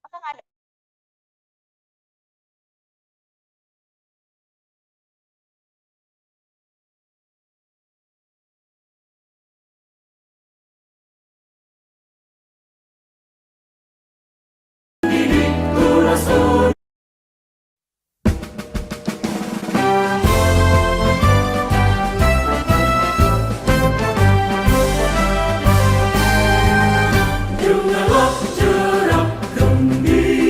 Baka nga Jumlah jerap gembira.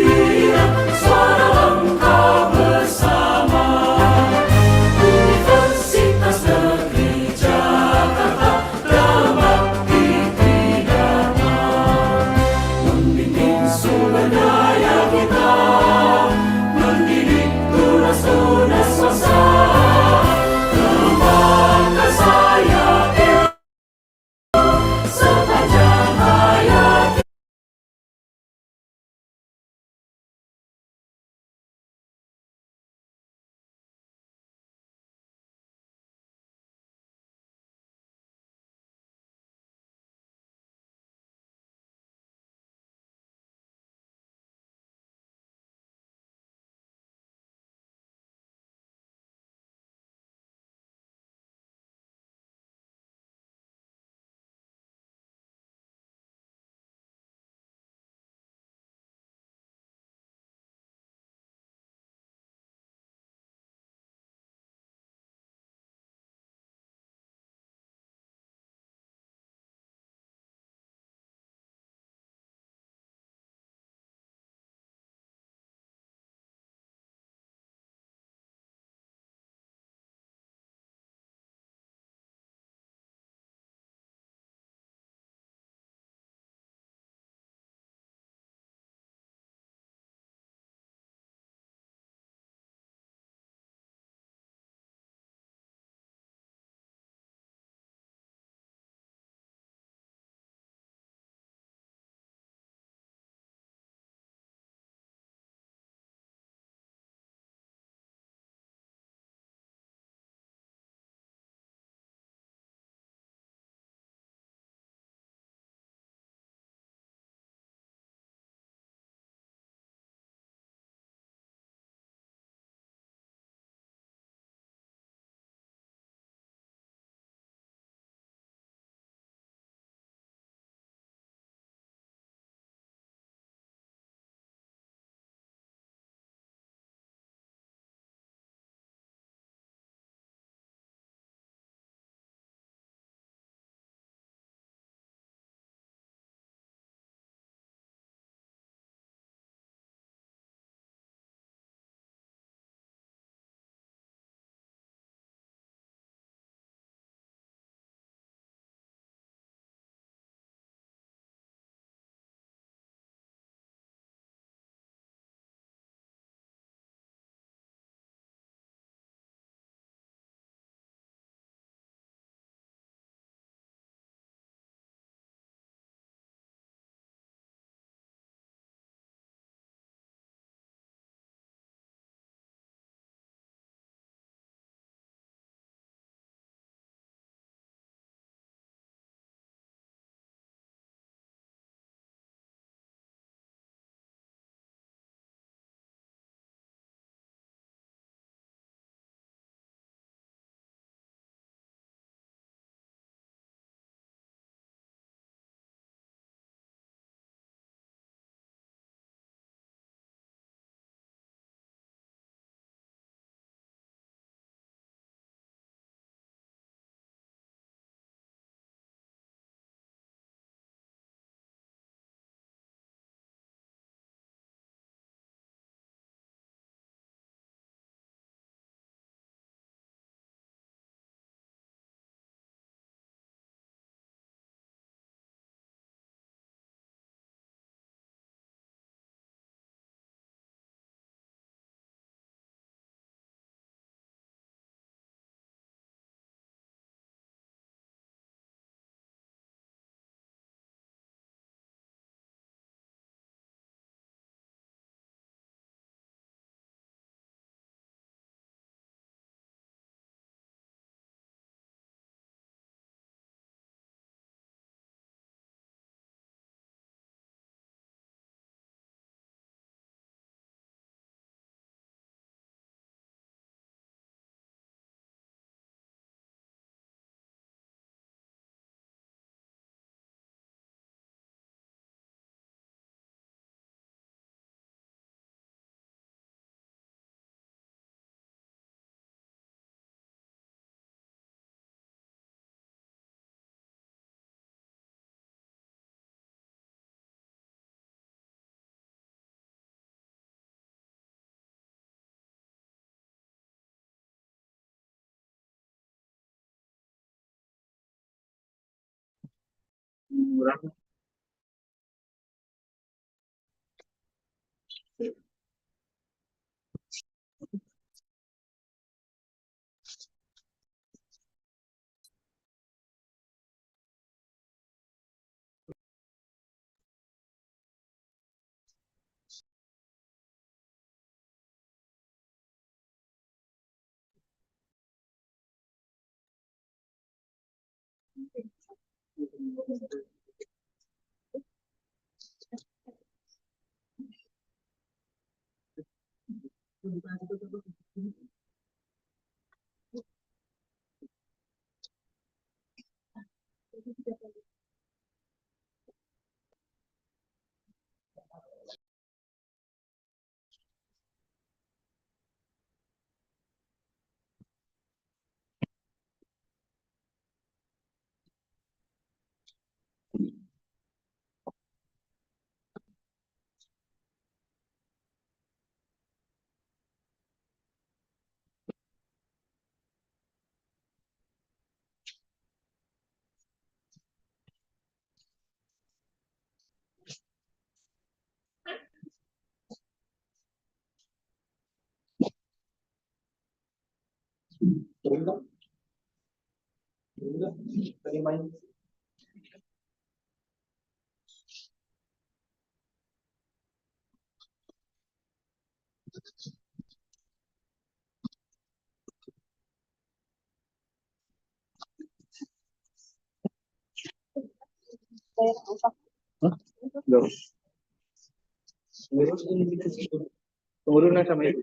Tunggu dulu sama itu.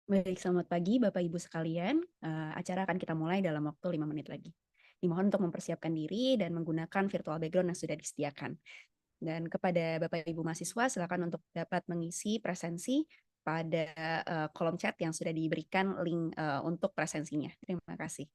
Baik, selamat pagi Bapak Ibu sekalian. Acara akan kita mulai dalam waktu 5 menit lagi. Dimohon untuk mempersiapkan diri dan menggunakan virtual background yang sudah disediakan. Dan kepada Bapak Ibu mahasiswa, silakan untuk dapat mengisi presensi pada kolom chat yang sudah diberikan link untuk presensinya. Terima kasih.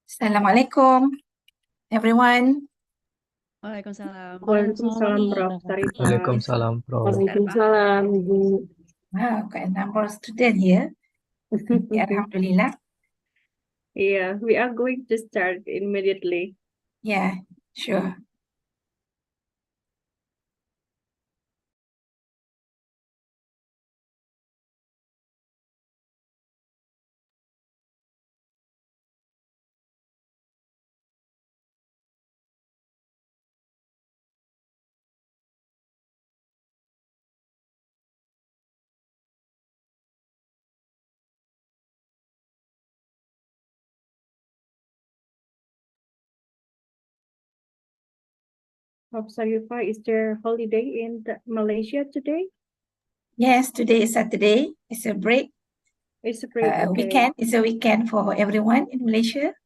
Assalamualaikum, everyone. Waalaikumsalam. Waalaikumsalam, Prof. Sarifah. Waalaikumsalam, Prof. Waalaikumsalam, Ibu. Wow, quite a number of students here. Alhamdulillah. Yeah, we are going to start immediately. Yeah, sure. Prof. Sarifah, is there holiday in Malaysia today? Yes, today is Saturday. It's a break. It's a break, okay. Weekend. It's a weekend for everyone in Malaysia.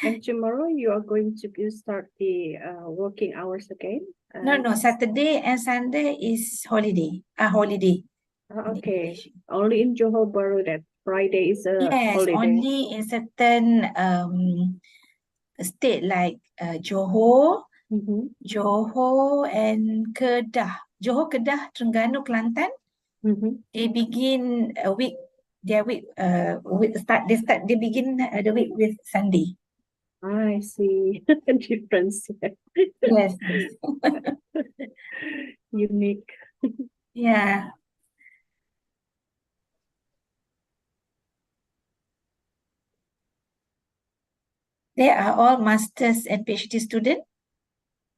And tomorrow you are going to start the working hours again? No, Saturday and Sunday is holiday. Holiday. in Okay, Malaysia. only in Johor Bahru that Friday is a Yes, holiday. only in certain state like Johor, Mhm, Johor and Kedah. Johor, Kedah, Terengganu, Kelantan. mhm. They begin a week. Their week. They begin the week with Sunday. I see difference. Yes. Unique. Yeah. They are all masters and PhD students.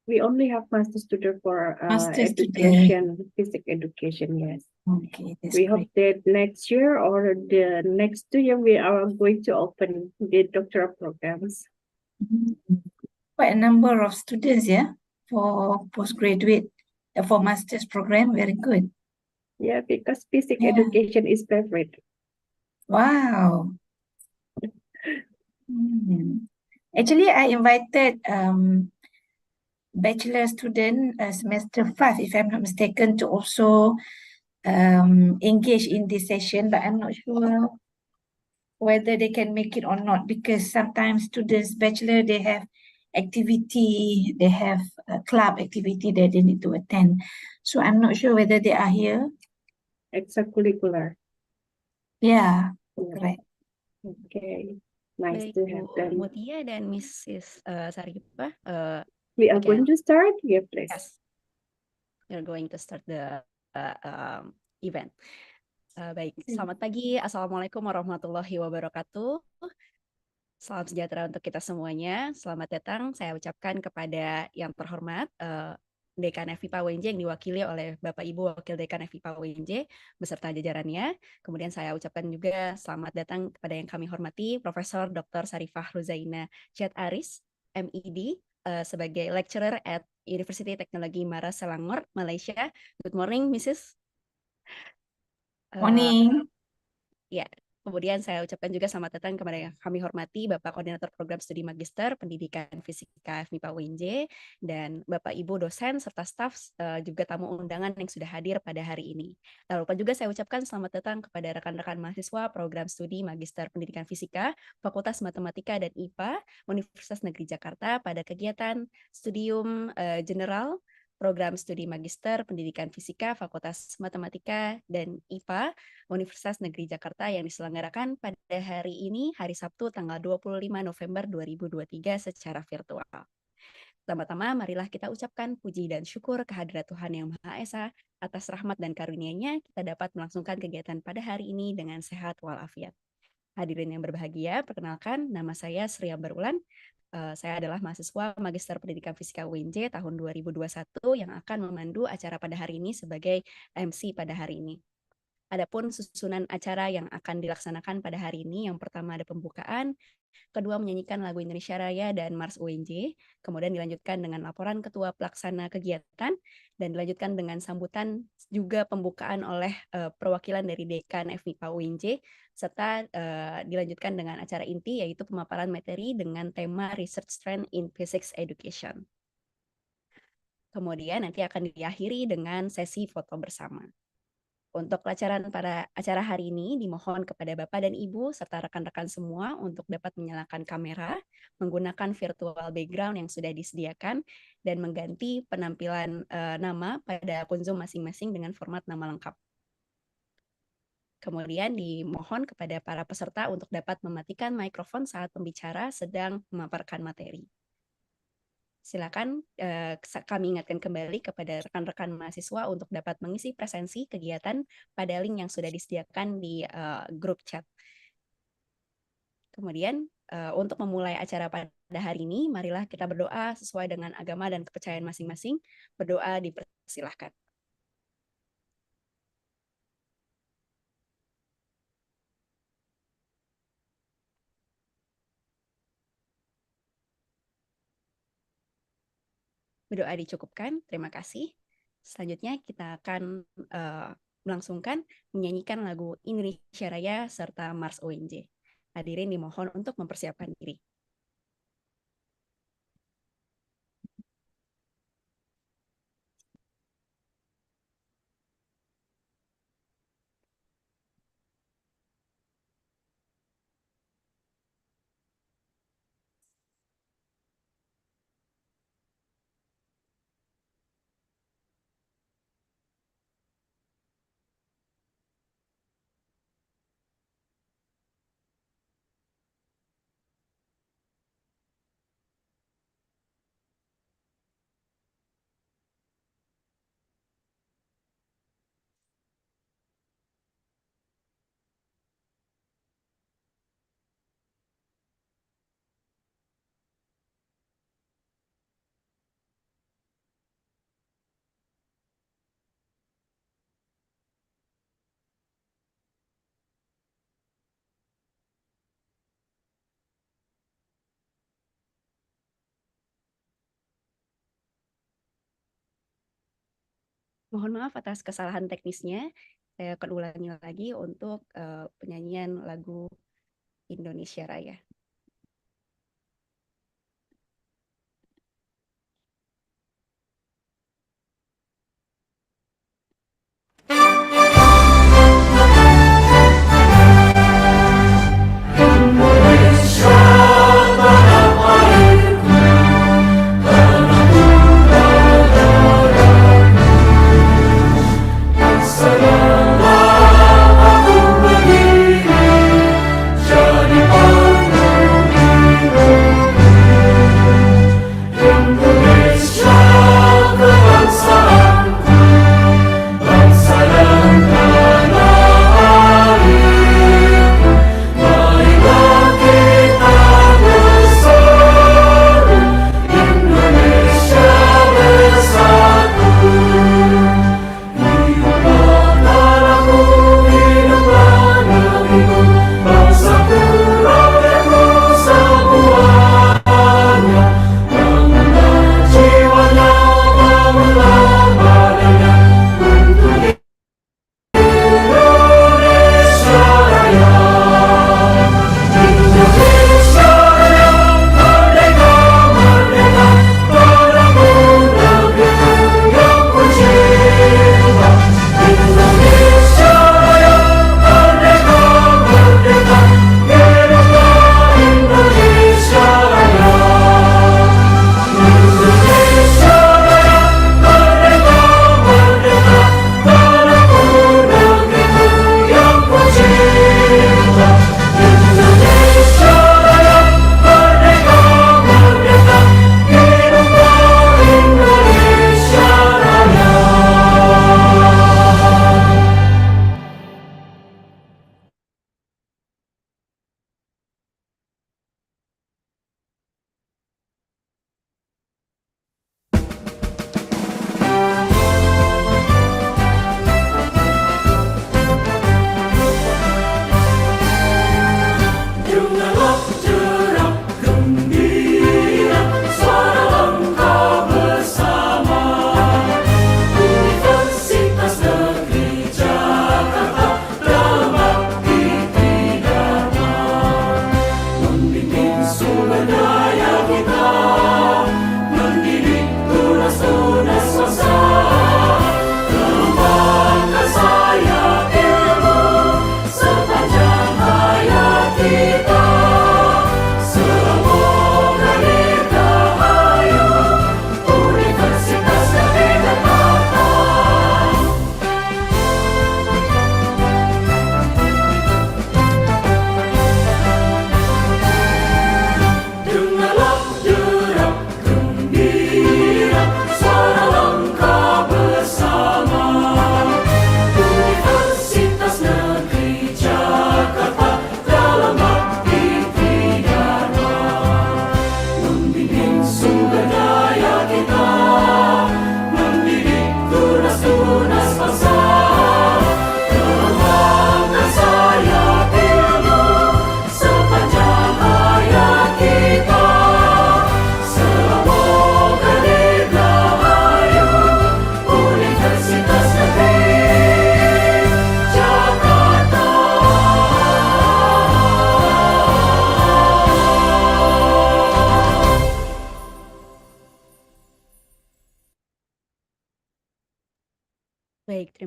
We only have master student for Master student. education, physics education, yes. Okay, that's We great. hope that next year or the next 2 years we are going to open the doctoral programs. Quite a number of students, yeah, for postgraduate, for master's program. Very good. Yeah, because physics Yeah. education is favorite. Wow. Actually, I invited bachelor student semester 5, if I'm not mistaken, to also engage in this session, but I'm not sure whether they can make it or not, because sometimes students, bachelor, they have activity, they have a club activity that they need to attend. So I'm not sure whether they are here. Extracurricular. Yeah, Yeah. correct. Okay, nice Baik, to Bu have them. Mutia dan Mrs. Sarifah. We are Okay. going to start? Yeah, please. Yes, we're going to start the event. Baik, selamat pagi. Assalamualaikum warahmatullahi wabarakatuh. Salam sejahtera untuk kita semuanya. Selamat datang. Saya ucapkan kepada yang terhormat Dekan FIPA UNJ yang diwakili oleh Bapak Ibu Wakil Dekan FIPA UNJ beserta jajarannya. Kemudian saya ucapkan juga selamat datang kepada yang kami hormati Profesor Dr. Sarifah Ruzaina Syed Aris, MED sebagai lecturer at University Teknologi Mara Selangor, Malaysia. Good morning, Mrs. Morning. Ya, kemudian saya ucapkan juga selamat datang kepada yang kami hormati Bapak Koordinator Program Studi Magister Pendidikan Fisika FMIPA UNJ dan Bapak Ibu dosen serta staf juga tamu undangan yang sudah hadir pada hari ini. Tak lupa juga saya ucapkan selamat datang kepada rekan-rekan mahasiswa Program Studi Magister Pendidikan Fisika Fakultas Matematika dan IPA Universitas Negeri Jakarta pada kegiatan Studium Generale Program Studi Magister Pendidikan Fisika Fakultas Matematika dan IPA Universitas Negeri Jakarta yang diselenggarakan pada hari ini, hari Sabtu, tanggal 25 November 2023 secara virtual. Pertama-tama, marilah kita ucapkan puji dan syukur kehadirat Tuhan Yang Maha Esa atas rahmat dan karunia-Nya kita dapat melangsungkan kegiatan pada hari ini dengan sehat walafiat. Hadirin yang berbahagia, perkenalkan nama saya Sri Ambarulan. Saya adalah mahasiswa Magister Pendidikan Fisika UNJ tahun 2021 yang akan memandu acara pada hari ini sebagai MC pada hari ini. Adapun susunan acara yang akan dilaksanakan pada hari ini, yang pertama ada pembukaan, kedua menyanyikan lagu Indonesia Raya dan Mars UNJ, kemudian dilanjutkan dengan laporan ketua pelaksana kegiatan, dan dilanjutkan dengan sambutan juga pembukaan oleh perwakilan dari Dekan FMIPA UNJ, serta dilanjutkan dengan acara inti yaitu pemaparan materi dengan tema Research Trend in Physics Education. Kemudian nanti akan diakhiri dengan sesi foto bersama. Untuk pelajaran pada acara hari ini, dimohon kepada Bapak dan Ibu serta rekan-rekan semua untuk dapat menyalakan kamera, menggunakan virtual background yang sudah disediakan, dan mengganti penampilan nama pada akun Zoom masing-masing dengan format nama lengkap. Kemudian dimohon kepada para peserta untuk dapat mematikan mikrofon saat pembicara sedang memaparkan materi. Silakan kami ingatkan kembali kepada rekan-rekan mahasiswa untuk dapat mengisi presensi kegiatan pada link yang sudah disediakan di grup chat. Kemudian untuk memulai acara pada hari ini, marilah kita berdoa sesuai dengan agama dan kepercayaan masing-masing. Berdoa dipersilahkan. Berdoa dicukupkan, terima kasih. Selanjutnya kita akan melangsungkan menyanyikan lagu Indonesia Raya serta Mars UNJ. Hadirin dimohon untuk mempersiapkan diri. Mohon maaf atas kesalahan teknisnya. Saya akan ulangi lagi untuk penyanyian lagu Indonesia Raya. Jadi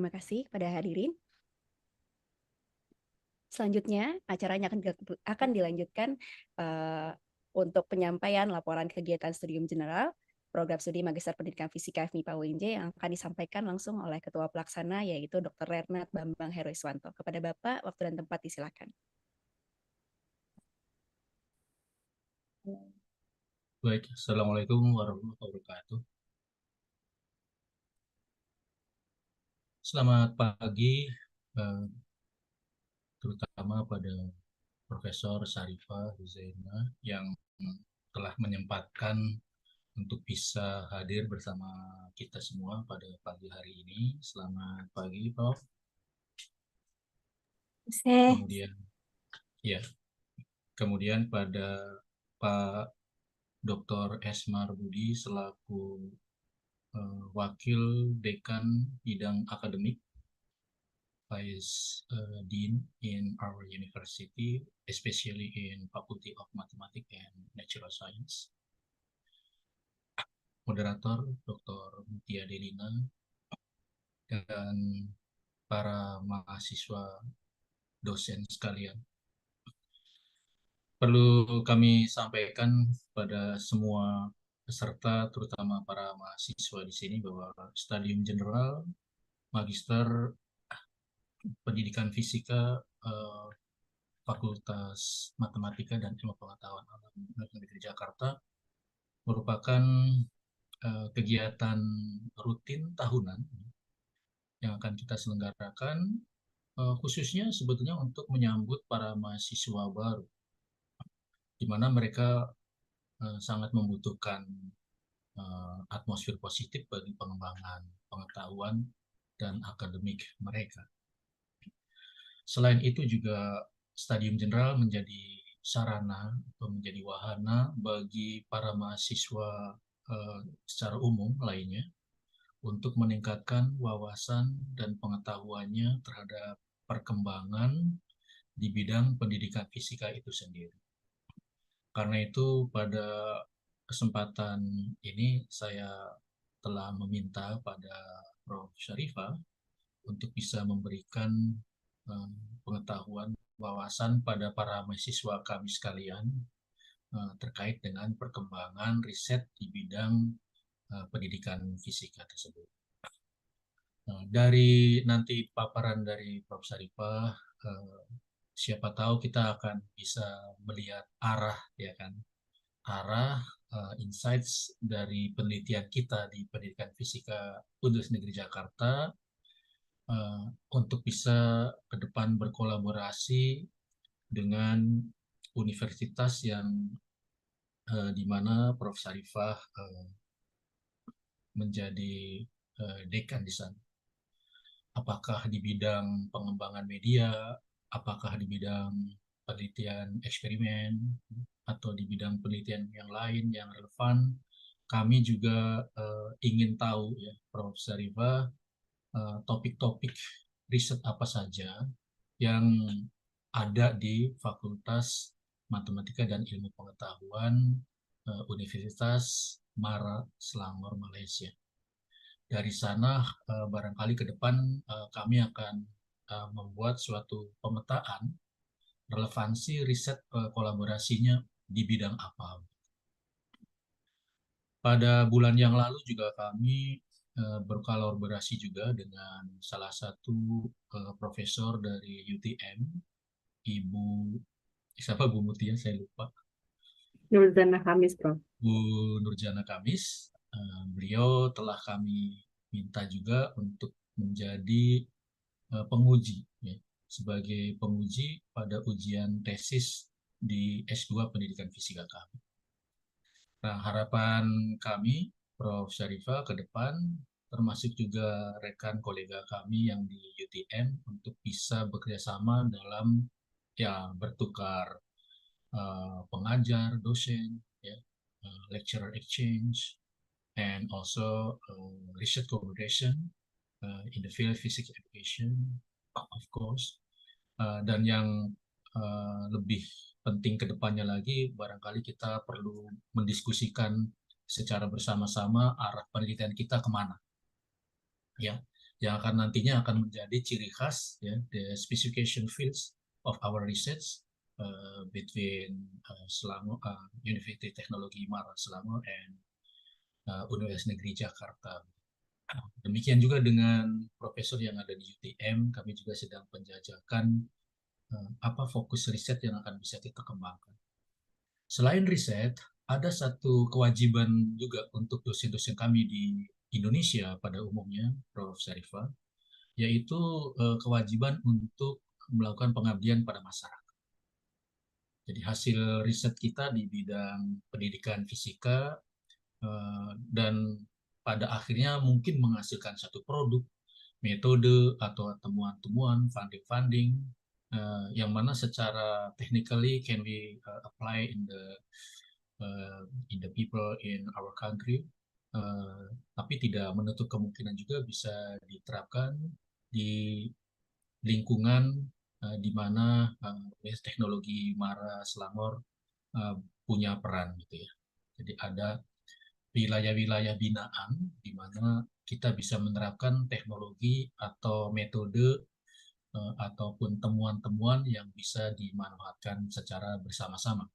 Terima kasih kepada hadirin. Selanjutnya, acaranya akan dilanjutkan untuk penyampaian laporan kegiatan Studium General, program studi Magister Pendidikan Fisika FMIPA UNJ yang akan disampaikan langsung oleh Ketua Pelaksana, yaitu Dr. Renat Bambang Heroiswanto. Kepada Bapak, waktu dan tempat disilakan. Baik, Assalamualaikum warahmatullahi wabarakatuh. Selamat pagi, terutama pada Profesor Syarifah Huzaina yang telah menyempatkan untuk bisa hadir bersama kita semua pada pagi hari ini. Selamat pagi, Prof. Kemudian, ya, kemudian pada Pak Dr. Esmar Budi selaku Wakil Dekan Bidang Akademik, Vice Dean in our university, especially in Faculty of Mathematics and Natural Science. Moderator Dr. Mutia Delina dan para mahasiswa dosen sekalian. Perlu kami sampaikan pada semua peserta, terutama para mahasiswa di sini, bahwa Studium General Magister Pendidikan Fisika Fakultas Matematika dan Ilmu Pengetahuan Alam Negeri Jakarta merupakan kegiatan rutin tahunan yang akan kita selenggarakan, khususnya sebetulnya untuk menyambut para mahasiswa baru, di mana mereka sangat membutuhkan atmosfer positif bagi pengembangan pengetahuan dan akademik mereka. Selain itu juga Studium General menjadi sarana atau menjadi wahana bagi para mahasiswa secara umum lainnya untuk meningkatkan wawasan dan pengetahuannya terhadap perkembangan di bidang pendidikan fisika itu sendiri. Karena itu pada kesempatan ini saya telah meminta pada Prof. Syarifah untuk bisa memberikan pengetahuan, wawasan pada para mahasiswa kami sekalian terkait dengan perkembangan riset di bidang pendidikan fisika tersebut. Dari nanti paparan dari Prof. Syarifah, siapa tahu kita akan bisa melihat arah, ya kan, arah insights dari penelitian kita di pendidikan fisika Universitas Negeri Jakarta untuk bisa ke depan berkolaborasi dengan universitas yang di mana Prof. Syarifah menjadi dekan di sana. Apakah di bidang pengembangan media, apakah di bidang penelitian eksperimen, atau di bidang penelitian yang lain yang relevan. Kami juga ingin tahu, ya, Prof. Syarifah, topik-topik riset apa saja yang ada di Fakultas Matematika dan Ilmu Pengetahuan Universitas Mara Selangor, Malaysia. Dari sana barangkali ke depan kami akan membuat suatu pemetaan relevansi riset kolaborasinya di bidang apa. Pada bulan yang lalu juga kami berkolaborasi juga dengan salah satu profesor dari UTM, Ibu, siapa Bu Mutia, saya lupa. Nurjana Kamis, Prof. Bu Nurjana Kamis, beliau telah kami minta juga untuk menjadi penguji, ya, sebagai penguji pada ujian tesis di S2 Pendidikan Fisika kami. Nah, harapan kami, Prof. Syarifah, ke depan, termasuk juga rekan kolega kami yang di UTM, untuk bisa bekerjasama dalam bertukar pengajar, dosen, lecturer exchange, and also research collaboration in the field of physics education, of course. Dan yang lebih penting ke depannya lagi, barangkali kita perlu mendiskusikan secara bersama-sama arah penelitian kita kemana. Ya, yang nantinya akan menjadi ciri khas, ya, the specification fields of our research between Selangor, University Teknologi Mara Selangor and Universitas Negeri Jakarta. Demikian juga dengan profesor yang ada di UTM, kami juga sedang penjajakan apa fokus riset yang akan bisa kita kembangkan. Selain riset, ada satu kewajiban juga untuk dosen-dosen kami di Indonesia pada umumnya, Prof. Syarifah, yaitu kewajiban untuk melakukan pengabdian pada masyarakat. Jadi hasil riset kita di bidang pendidikan fisika dan pada akhirnya mungkin menghasilkan satu produk, metode, atau temuan-temuan, funding-funding, yang mana secara technically can be apply in the people in our country, tapi tidak menutup kemungkinan juga bisa diterapkan di lingkungan di mana teknologi Mara Selangor punya peran gitu ya. Jadi ada wilayah-wilayah binaan di mana kita bisa menerapkan teknologi atau metode ataupun temuan-temuan yang bisa dimanfaatkan secara bersama-sama.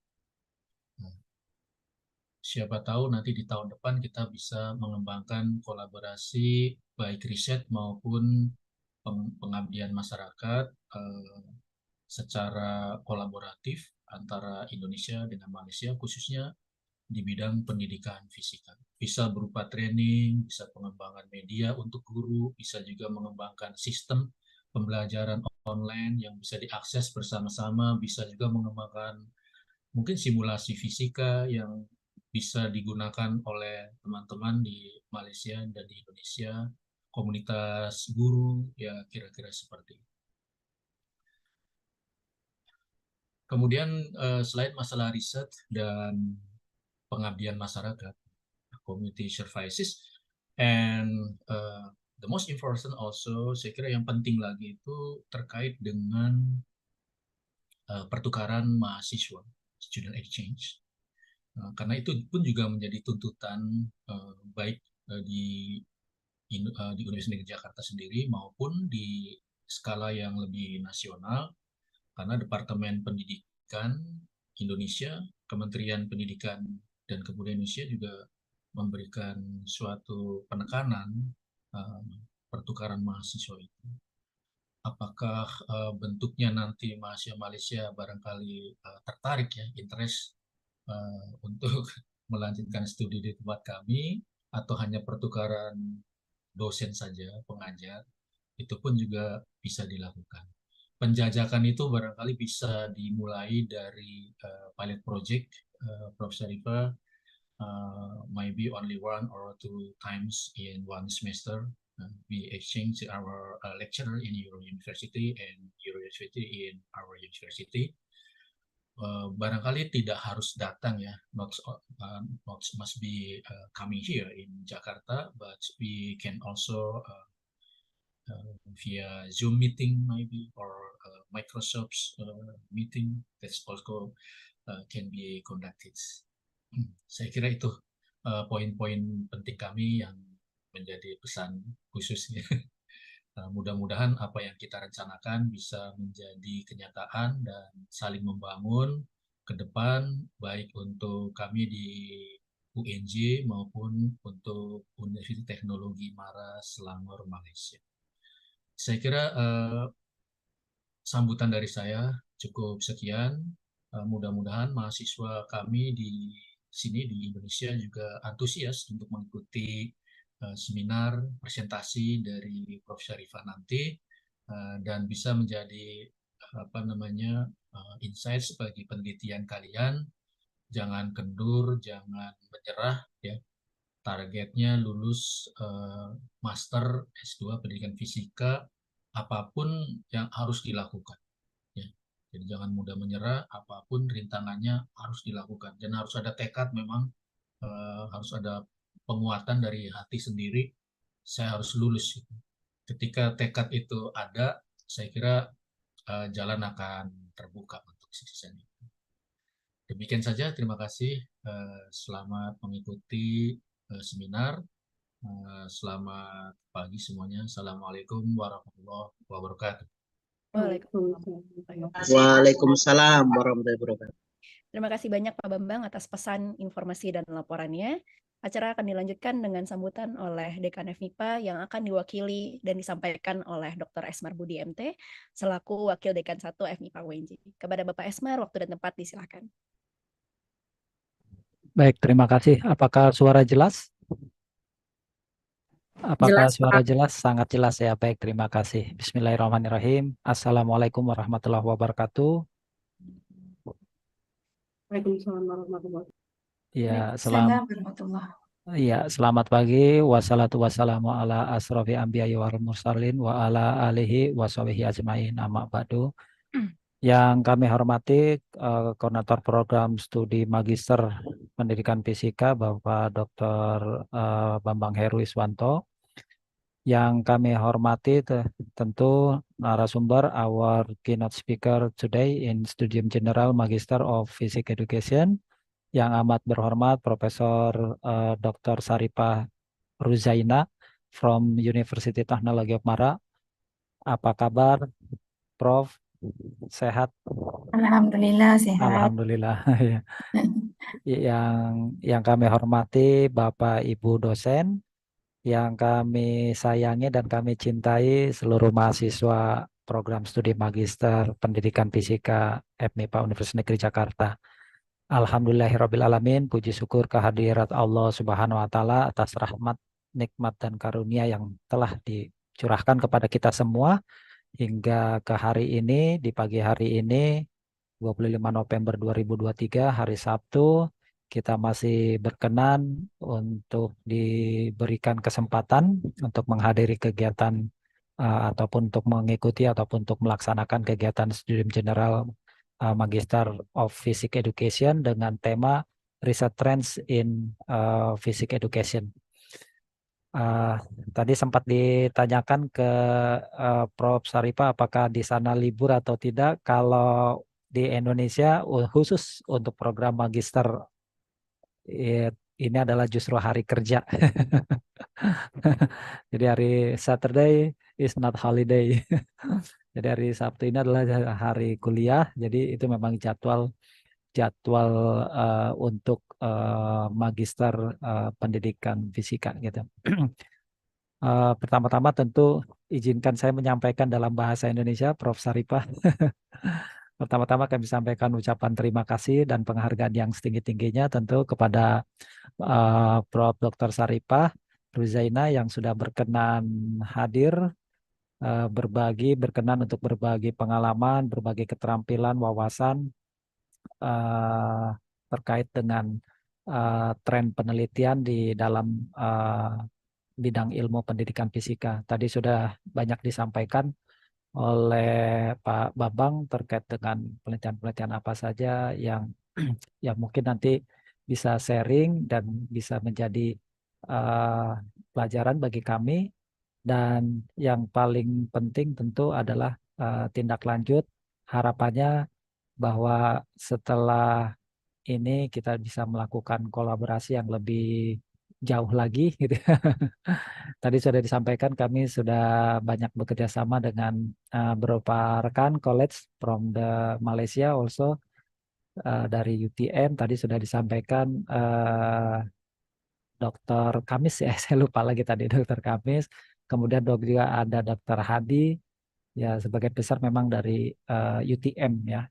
Siapa tahu nanti di tahun depan kita bisa mengembangkan kolaborasi baik riset maupun pengabdian masyarakat secara kolaboratif antara Indonesia dengan Malaysia, khususnya di bidang pendidikan fisika. Bisa berupa training, bisa pengembangan media untuk guru, bisa juga mengembangkan sistem pembelajaran online yang bisa diakses bersama-sama, bisa juga mengembangkan mungkin simulasi fisika yang bisa digunakan oleh teman-teman di Malaysia dan di Indonesia, komunitas guru, ya kira-kira seperti itu. Kemudian selain masalah riset dan pengabdian masyarakat, community services, and the most important also, saya kira yang penting lagi itu terkait dengan pertukaran mahasiswa, student exchange. Karena itu pun juga menjadi tuntutan baik di Universitas Negeri Jakarta sendiri maupun di skala yang lebih nasional, karena Departemen Pendidikan Indonesia, Kementerian Pendidikan dan Kebudayaan Indonesia juga memberikan suatu penekanan pertukaran mahasiswa itu. Apakah bentuknya nanti mahasiswa Malaysia barangkali tertarik ya, interest untuk melanjutkan studi di tempat kami, atau hanya pertukaran dosen saja, pengajar, itu pun juga bisa dilakukan. Penjajakan itu barangkali bisa dimulai dari pilot project, Prof. Syarifah, maybe only 1 or 2 times in one semester. We exchange our lecturer in your university and your university in our university. Barangkali tidak harus datang ya, not must be coming here in Jakarta, but we can also via Zoom meeting maybe, or Microsoft's meeting that's also can be conducted. Saya kira itu poin-poin penting kami yang menjadi pesan khususnya. Mudah-mudahan apa yang kita rencanakan bisa menjadi kenyataan dan saling membangun ke depan, baik untuk kami di UNJ maupun untuk Universitas Teknologi Mara Selangor, Malaysia. Saya kira sambutan dari saya cukup sekian. Mudah-mudahan mahasiswa kami di sini di Indonesia juga antusias untuk mengikuti seminar presentasi dari Prof. Syarifah nanti, dan bisa menjadi insight bagi penelitian kalian. Jangan kendur, jangan menyerah ya. Targetnya lulus master S2 pendidikan fisika, apapun yang harus dilakukan ya. Jadi jangan mudah menyerah, apapun rintangannya harus dilakukan, dan harus ada tekad memang, harus ada penguatan dari hati sendiri, saya harus lulus. Ketika tekad itu ada, saya kira jalan akan terbuka untuk sisanya. Demikian saja, terima kasih. Selamat mengikuti seminar, Selamat pagi semuanya. Assalamualaikum warahmatullahi wabarakatuh. Waalaikumsalam. Waalaikumsalam warahmatullahi wabarakatuh. Terima kasih banyak Pak Bambang atas pesan, informasi, dan laporannya. Acara akan dilanjutkan dengan sambutan oleh Dekan FMIPA yang akan diwakili dan disampaikan oleh Dr. Esmar Budi MT selaku Wakil Dekan 1 FMIPA UNJ. Kepada Bapak Esmar, waktu dan tempat disilakan. Baik, terima kasih. Apakah suara jelas? Apakah Jelas, suara Pak. jelas? Sangat jelas ya. Baik, terima kasih. Bismillahirrahmanirrahim. Assalamualaikum warahmatullahi wabarakatuh. Waalaikumsalam warahmatullahi wabarakatuh. Ya, Waalaikumsalam warahmatullahi. selamat pagi. Wassalatu wassalamu ala asrofi anbiya'i wal mursalin wa ala alihi wa sahbihi ajmain amma ba'du. Yang kami hormati Koordinator Program Studi Magister Pendidikan Fisika Bapak Dr. Bambang Heru Iswanto. Yang kami hormati tentu narasumber our keynote speaker today in Studium Generale Magister of Physics Education yang amat berhormat Profesor Dr. Saripah Ruzaina from University Technology of Mara. Apa kabar, Prof? Sehat? Alhamdulillah sehat. Alhamdulillah. Yang kami hormati Bapak Ibu dosen, yang kami sayangi dan kami cintai seluruh mahasiswa program studi magister pendidikan fisika FMIPA Universitas Negeri Jakarta. Alhamdulillahirrabbilalamin, puji syukur kehadirat Allah Subhanahu wa Ta'ala atas rahmat, nikmat, dan karunia yang telah dicurahkan kepada kita semua hingga ke hari ini, di pagi hari ini 25 November 2023 hari Sabtu, kita masih berkenan untuk diberikan kesempatan untuk menghadiri kegiatan ataupun untuk mengikuti ataupun untuk melaksanakan kegiatan Studium General Magister of Physics Education dengan tema Research Trends in Physics Education. Tadi sempat ditanyakan ke Prof. Saripah apakah di sana libur atau tidak. Kalau di Indonesia khusus untuk program magister ini adalah justru hari kerja. Jadi hari Saturday is not holiday. Jadi hari Sabtu ini adalah hari kuliah. Jadi itu memang jadwal untuk magister pendidikan fisika gitu. Pertama-tama tentu izinkan saya menyampaikan dalam bahasa Indonesia, Prof. Saripah. Pertama-tama kami sampaikan ucapan terima kasih dan penghargaan yang setinggi-tingginya tentu kepada Prof. Dr. Saripah Ruzaina yang sudah berkenan hadir, berkenan untuk berbagi pengalaman, berbagi keterampilan, wawasan terkait dengan tren penelitian di dalam bidang ilmu pendidikan fisika. Tadi sudah banyak disampaikan oleh Pak Bambang terkait dengan penelitian-penelitian apa saja yang yang mungkin nanti bisa sharing dan bisa menjadi pelajaran bagi kami. Dan yang paling penting tentu adalah tindak lanjut. Harapannya bahwa setelah ini kita bisa melakukan kolaborasi yang lebih jauh lagi gitu. Tadi sudah disampaikan kami sudah banyak bekerja sama dengan beberapa rekan college from the Malaysia also dari UTM. Tadi sudah disampaikan Dr. Kamis ya, saya lupa lagi tadi Dr. Kamis. Kemudian juga ada Dr. Hadi ya, sebagian besar memang dari UTM ya.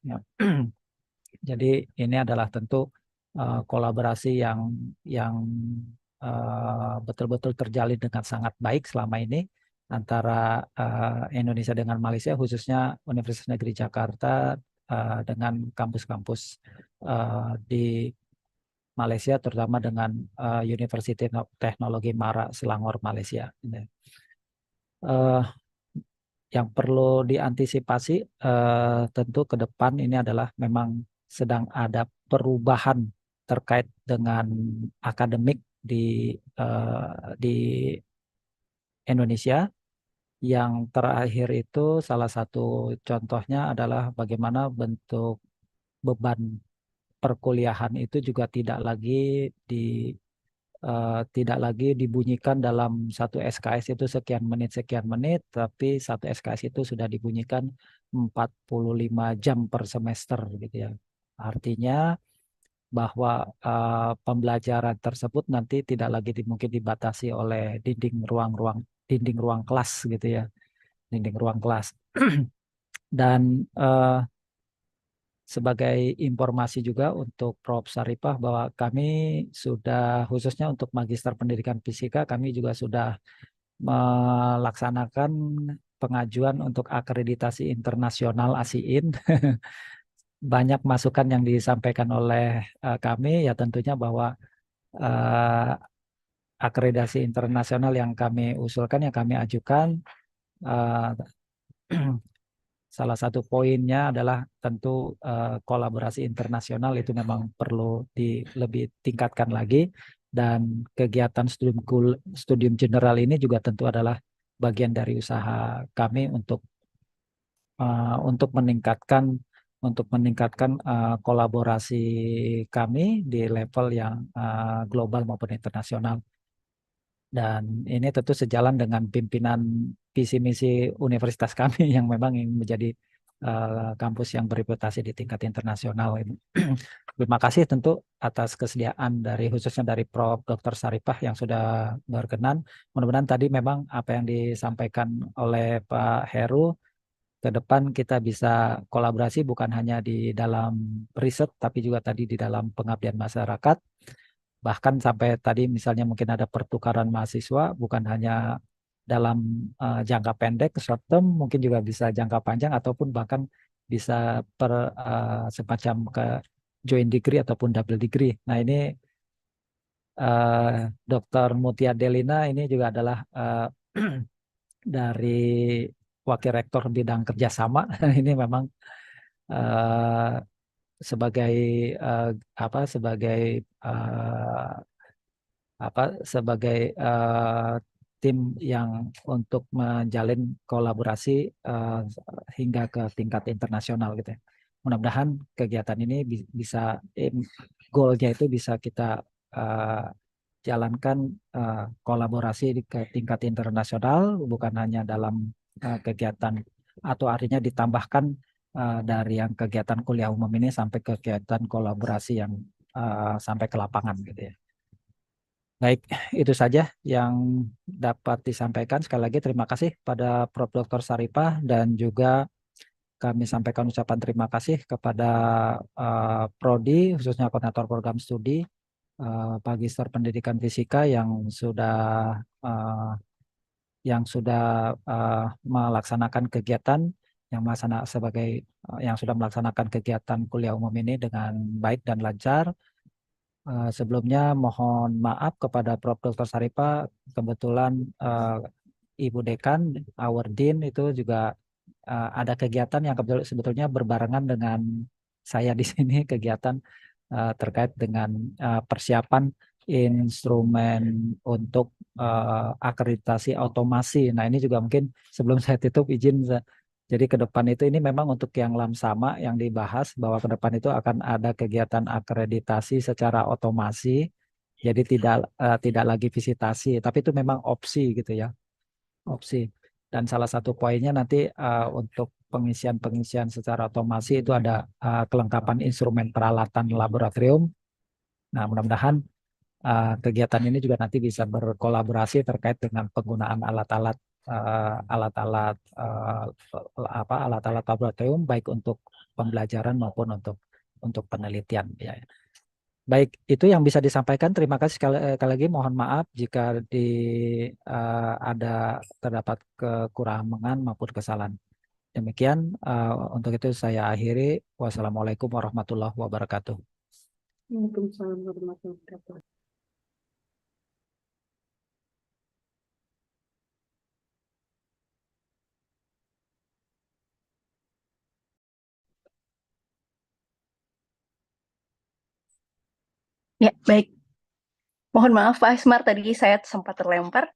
Jadi ini adalah tentu kolaborasi yang betul-betul terjalin dengan sangat baik selama ini antara Indonesia dengan Malaysia, khususnya Universitas Negeri Jakarta dengan kampus-kampus di Malaysia, terutama dengan University Teknologi Mara Selangor, Malaysia. Yang perlu diantisipasi tentu ke depan ini adalah memang sedang ada perubahan terkait dengan akademik di Indonesia. Yang terakhir itu salah satu contohnya adalah bagaimana bentuk beban perkuliahan itu juga tidak lagi tidak lagi dibunyikan dalam satu SKS itu sekian menit, tapi satu SKS itu sudah dibunyikan 45 jam per semester gitu ya. Artinya bahwa pembelajaran tersebut nanti tidak lagi mungkin dibatasi oleh dinding ruang kelas gitu ya, dinding ruang kelas. Dan sebagai informasi juga untuk Prof. Saripah bahwa kami sudah khususnya untuk Magister Pendidikan Fisika kami juga sudah melaksanakan pengajuan untuk akreditasi internasional ASIIN. Banyak masukan yang disampaikan oleh kami ya tentunya bahwa eh, akreditasi internasional yang kami usulkan yang kami ajukan eh, salah satu poinnya adalah tentu kolaborasi internasional itu memang perlu lebih tingkatkan lagi dan kegiatan studium general ini juga tentu adalah bagian dari usaha kami untuk meningkatkan kolaborasi kami di level yang global maupun internasional. Dan ini tentu sejalan dengan pimpinan visi misi universitas kami yang memang ingin menjadi kampus yang bereputasi di tingkat internasional ini. Terima kasih tentu atas kesediaan khususnya dari Prof. Dr. Saripah yang sudah berkenan. Mudah-mudahan tadi memang apa yang disampaikan oleh Pak Heru ke depan kita bisa kolaborasi bukan hanya di dalam riset tapi juga tadi di dalam pengabdian masyarakat. Bahkan sampai tadi misalnya mungkin ada pertukaran mahasiswa bukan hanya dalam jangka pendek short term, mungkin juga bisa jangka panjang ataupun bahkan bisa semacam ke joint degree ataupun double degree. Nah ini Dr. Mutia Delina ini juga adalah dari Wakil Rektor bidang kerjasama. Ini memang sebagai tim yang untuk menjalin kolaborasi hingga ke tingkat internasional gitu ya. Mudah-mudahan kegiatan ini bisa goalnya itu bisa kita jalankan kolaborasi ke tingkat internasional bukan hanya dalam kegiatan atau artinya ditambahkan dari yang kegiatan kuliah umum ini sampai ke kegiatan kolaborasi yang sampai ke lapangan gitu ya. Baik, itu saja yang dapat disampaikan. Sekali lagi terima kasih pada Prof. Dr. Saripah dan juga kami sampaikan ucapan terima kasih kepada Prodi, khususnya koordinator program studi, Magister Pendidikan Fisika yang sudah melaksanakan kegiatan yang sudah melaksanakan kegiatan kuliah umum ini dengan baik dan lancar. Sebelumnya mohon maaf kepada Prof. Dr. Saripah, kebetulan Ibu Dekan, our Dean itu juga ada kegiatan yang sebetulnya berbarengan dengan saya di sini, kegiatan terkait dengan persiapan instrumen untuk akreditasi otomasi. Nah ini juga mungkin sebelum saya tutup izin jadi ke depan itu ini memang untuk yang lamsama yang dibahas bahwa ke depan itu akan ada kegiatan akreditasi secara otomasi. Jadi tidak lagi visitasi, tapi itu memang opsi gitu ya. Opsi. Dan salah satu poinnya nanti untuk pengisian secara otomasi itu ada kelengkapan instrumen peralatan laboratorium. Nah, mudah-mudahan kegiatan ini juga nanti bisa berkolaborasi terkait dengan penggunaan alat-alat laboratorium baik untuk pembelajaran maupun untuk penelitian ya. Baik, itu yang bisa disampaikan. Terima kasih sekali lagi. Mohon maaf jika ada terdapat kekurangan maupun kesalahan. Demikian untuk itu saya akhiri. Wassalamualaikum warahmatullahi wabarakatuh. Waalaikumsalam warahmatullahi wabarakatuh. Ya, baik. Mohon maaf Pak Asmar, tadi saya sempat terlempar.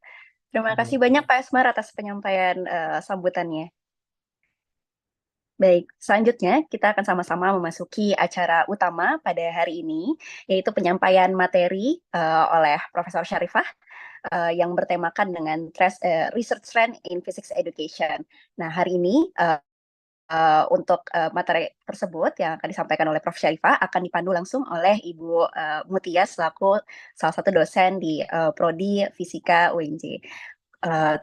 Terima kasih banyak Pak Asmar atas penyampaian sambutannya. Baik, selanjutnya kita akan sama-sama memasuki acara utama pada hari ini, yaitu penyampaian materi oleh Profesor Syarifah yang bertemakan dengan Research Trend in Physics Education. Nah, hari ini untuk materi tersebut yang akan disampaikan oleh Prof. Syarifah akan dipandu langsung oleh Ibu Mutia selaku salah satu dosen di Prodi Fisika UNJ.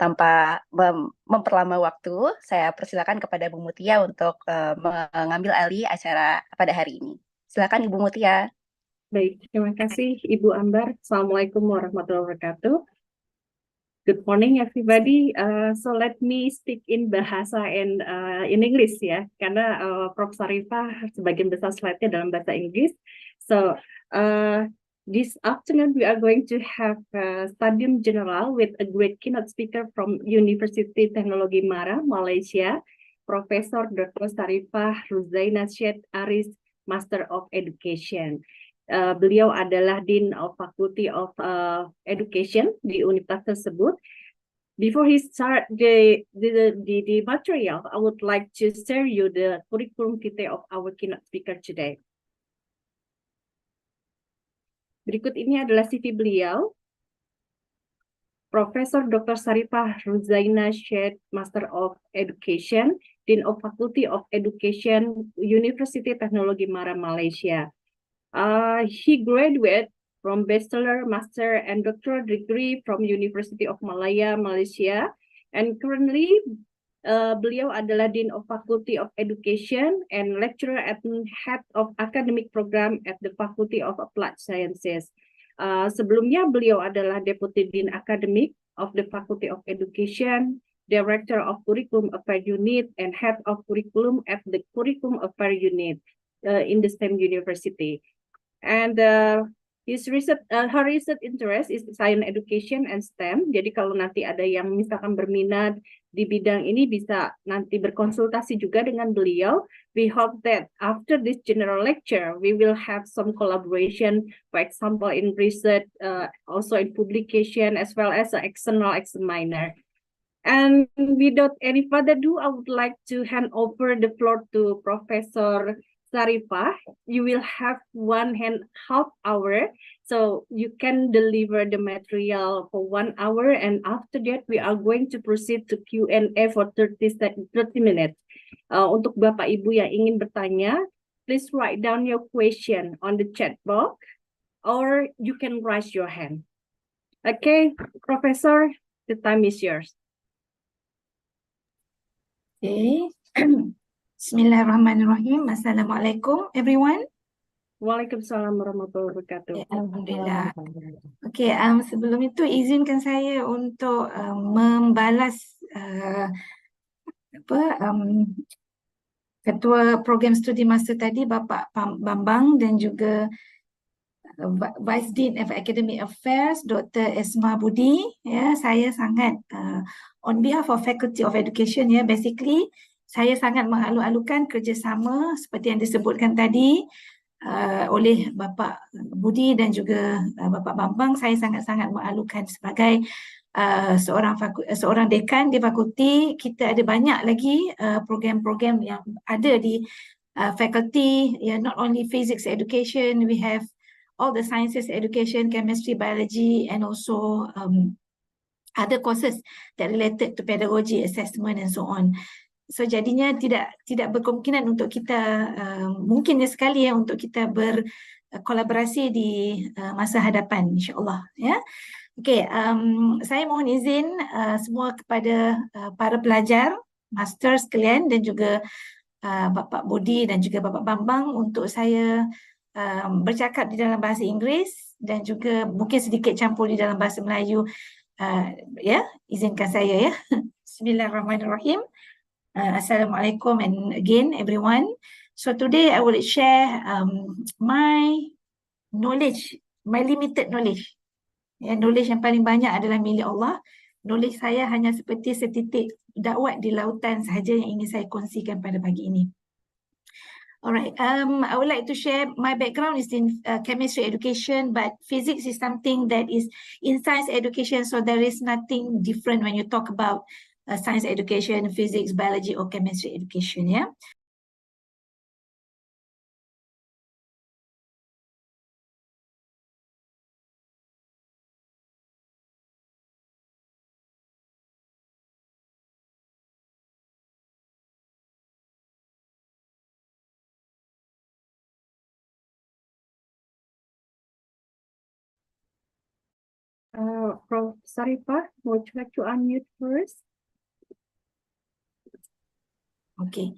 Tanpa memperlama waktu, saya persilakan kepada Bu Mutia untuk mengambil alih acara pada hari ini. Silakan Ibu Mutia. Baik, terima kasih Ibu Ambar. Assalamualaikum warahmatullahi wabarakatuh. Good morning everybody. So let me speak in bahasa and in English ya, karena Prof. Syarifah sebagian besar slide-nya dalam bahasa Inggris. So this afternoon we are going to have Studium Generale with a great keynote speaker from University Teknologi Mara, Malaysia, Profesor Dr. Syarifah Ruzaina Syed Aris, Master of Education. Beliau adalah Dean of Faculty of Education di universitas tersebut. Before he start the material, I would like to share you the curriculum vitae of our keynote speaker today. Berikut ini adalah CV beliau. Profesor Dr. Syarifah Ruzaina Syed, Master of Education, Dean of Faculty of Education, University Teknologi Mara, Malaysia. He graduated from bachelor, master, and doctoral degree from University of Malaya, Malaysia, and currently beliau adalah Dean of Faculty of Education and lecturer at Head of Academic Program at the Faculty of Applied Sciences. Sebelumnya beliau adalah Deputy Dean Academic of the Faculty of Education, Director of Curriculum Affairs Unit, and Head of Curriculum at the Curriculum Affairs Unit in the same university. And her research interest is science education and STEM. Jadi kalau nanti ada yang misalkan berminat di bidang ini bisa nanti berkonsultasi juga dengan beliau. We hope that after this general lecture, we will have some collaboration, for example, in research, also in publication, as well as external examiner. And without any further ado, I would like to hand over the floor to Professor Syarifah. You will have 1.5 hour, so you can deliver the material for 1 hour, and after that we are going to proceed to Q&A for 30 minutes. Untuk Bapak Ibu yang ingin bertanya, please write down your question on the chat box, or you can raise your hand. Okay, Professor, the time is yours. Okay. Bismillahirrahmanirrahim. Assalamualaikum everyone. Waalaikumsalam warahmatullahi wabarakatuh. Alhamdulillah. Okay, sebelum itu izinkan saya untuk membalas Ketua Program Studi Master tadi, Bapak Bambang, dan juga Vice Dean of Academic Affairs, Dr. Esma Budi. Ya, saya sangat on behalf of Faculty of Education, ya, basically saya sangat mengalu-alukan kerjasama seperti yang disebutkan tadi oleh Bapak Budi dan juga Bapak Bambang. Saya sangat-sangat mengalukan sebagai seorang dekan di fakulti. Kita ada banyak lagi program-program yang ada di faculty, ya, not only physics education, we have all the sciences education, chemistry, biology, and also other courses that related to pedagogy, assessment, and so on. So jadinya tidak berkemungkinan untuk kita mungkinnya sekali ya untuk kita berkolaborasi di masa hadapan, insya-Allah, ya. Okey, saya mohon izin semua kepada para pelajar master sekalian dan juga Bapak Budi dan juga Bapak Bambang untuk saya bercakap di dalam bahasa Inggeris dan juga mungkin sedikit campur di dalam bahasa Melayu. Ya, izinkan saya, ya. Bismillahirrahmanirrahim. Assalamualaikum and again everyone. So today I will share my knowledge, my limited knowledge. Ya, knowledge yang paling banyak adalah milik Allah. Knowledge saya hanya seperti setitik dakwat di lautan sahaja yang ingin saya kongsikan pada pagi ini. Alright, I would like to share my background is in chemistry education, but physics is something that is in science education, so there is nothing different when you talk about science education, physics, biology, or chemistry education. Yeah. Prof. Sarifah, would you like to unmute first? Okay.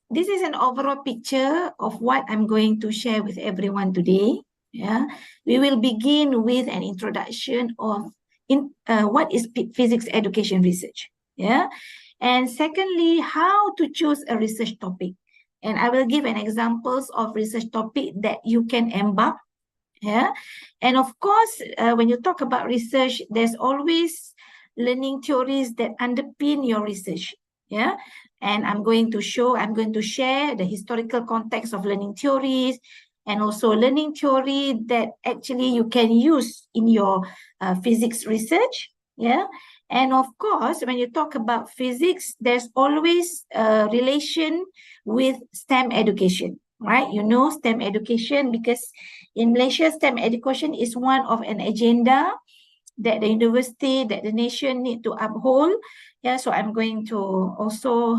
This is an overall picture of what I'm going to share with everyone today. Yeah, we will begin with an introduction of what is physics education research. Yeah, and secondly, how to choose a research topic. And I will give an examples of research topic that you can embark. Yeah, and of course, when you talk about research, there's always learning theories that underpin your research. Yeah, and I'm going to share the historical context of learning theories and also learning theory that actually you can use in your physics research. Yeah, and of course, when you talk about physics, there's always a relation with STEM education, right? You know STEM education because in Malaysia, STEM education is one of an agenda that the university, that the nation need to uphold. Yeah, so I'm going to also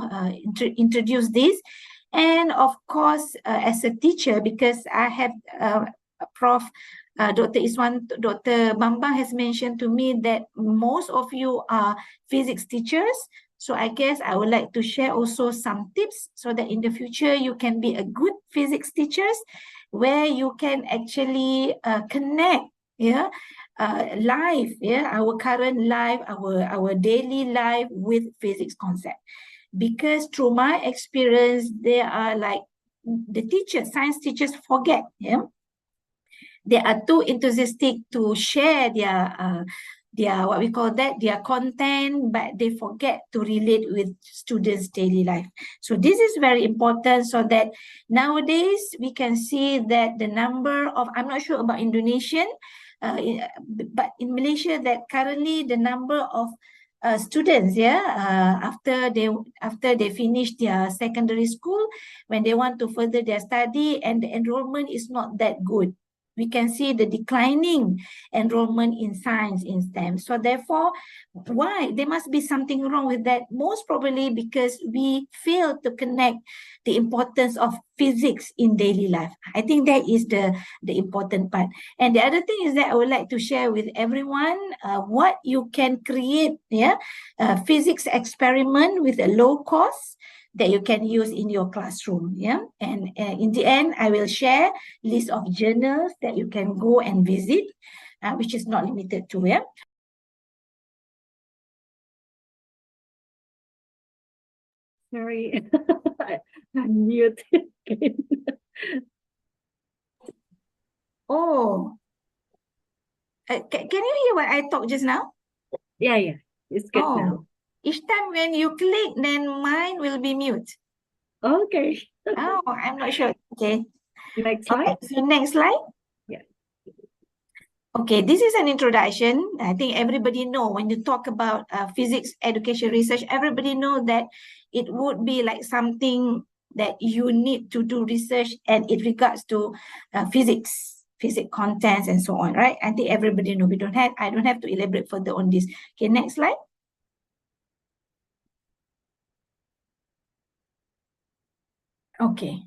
introduce this. And of course, as a teacher, because I have Prof. Dr. Iswan, Dr. Bambang has mentioned to me that most of you are physics teachers. So I guess I would like to share also some tips so that in the future you can be a good physics teachers where you can actually connect, yeah, life, yeah, our current life, our daily life with physics concept. Because through my experience, they are like the teachers, science teachers forget, yeah. They are too enthusiastic to share their what we call that, their content, but they forget to relate with students' daily life. So this is very important so that nowadays we can see that the number of, I'm not sure about Indonesian, but in Malaysia that currently the number of students, yeah, after they finish their secondary school, when they want to further their study and the enrollment is not that good. We can see the declining enrollment in science, in STEM. So therefore, why? There must be something wrong with that. Most probably because we fail to connect the importance of physics in daily life. I think that is the important part. And the other thing is that I would like to share with everyone what you can create, yeah, physics experiment with a low cost that you can use in your classroom, yeah. And in the end, I will share list of journals that you can go and visit, which is not limited to, yeah. Sorry, unmute again. Oh, can you hear what I talked just now? Yeah, it's good now. Oh, each time when you click, then mine will be mute. Okay, Oh, I'm not sure. Okay. next slide. Okay, so next slide. Yeah. Okay, this is an introduction. I think everybody know when you talk about physics education research, everybody know that it would be like something that you need to do research and it regards to physics contents and so on, right? I think everybody know. I don't have to elaborate further on this. Okay, next slide. Okay.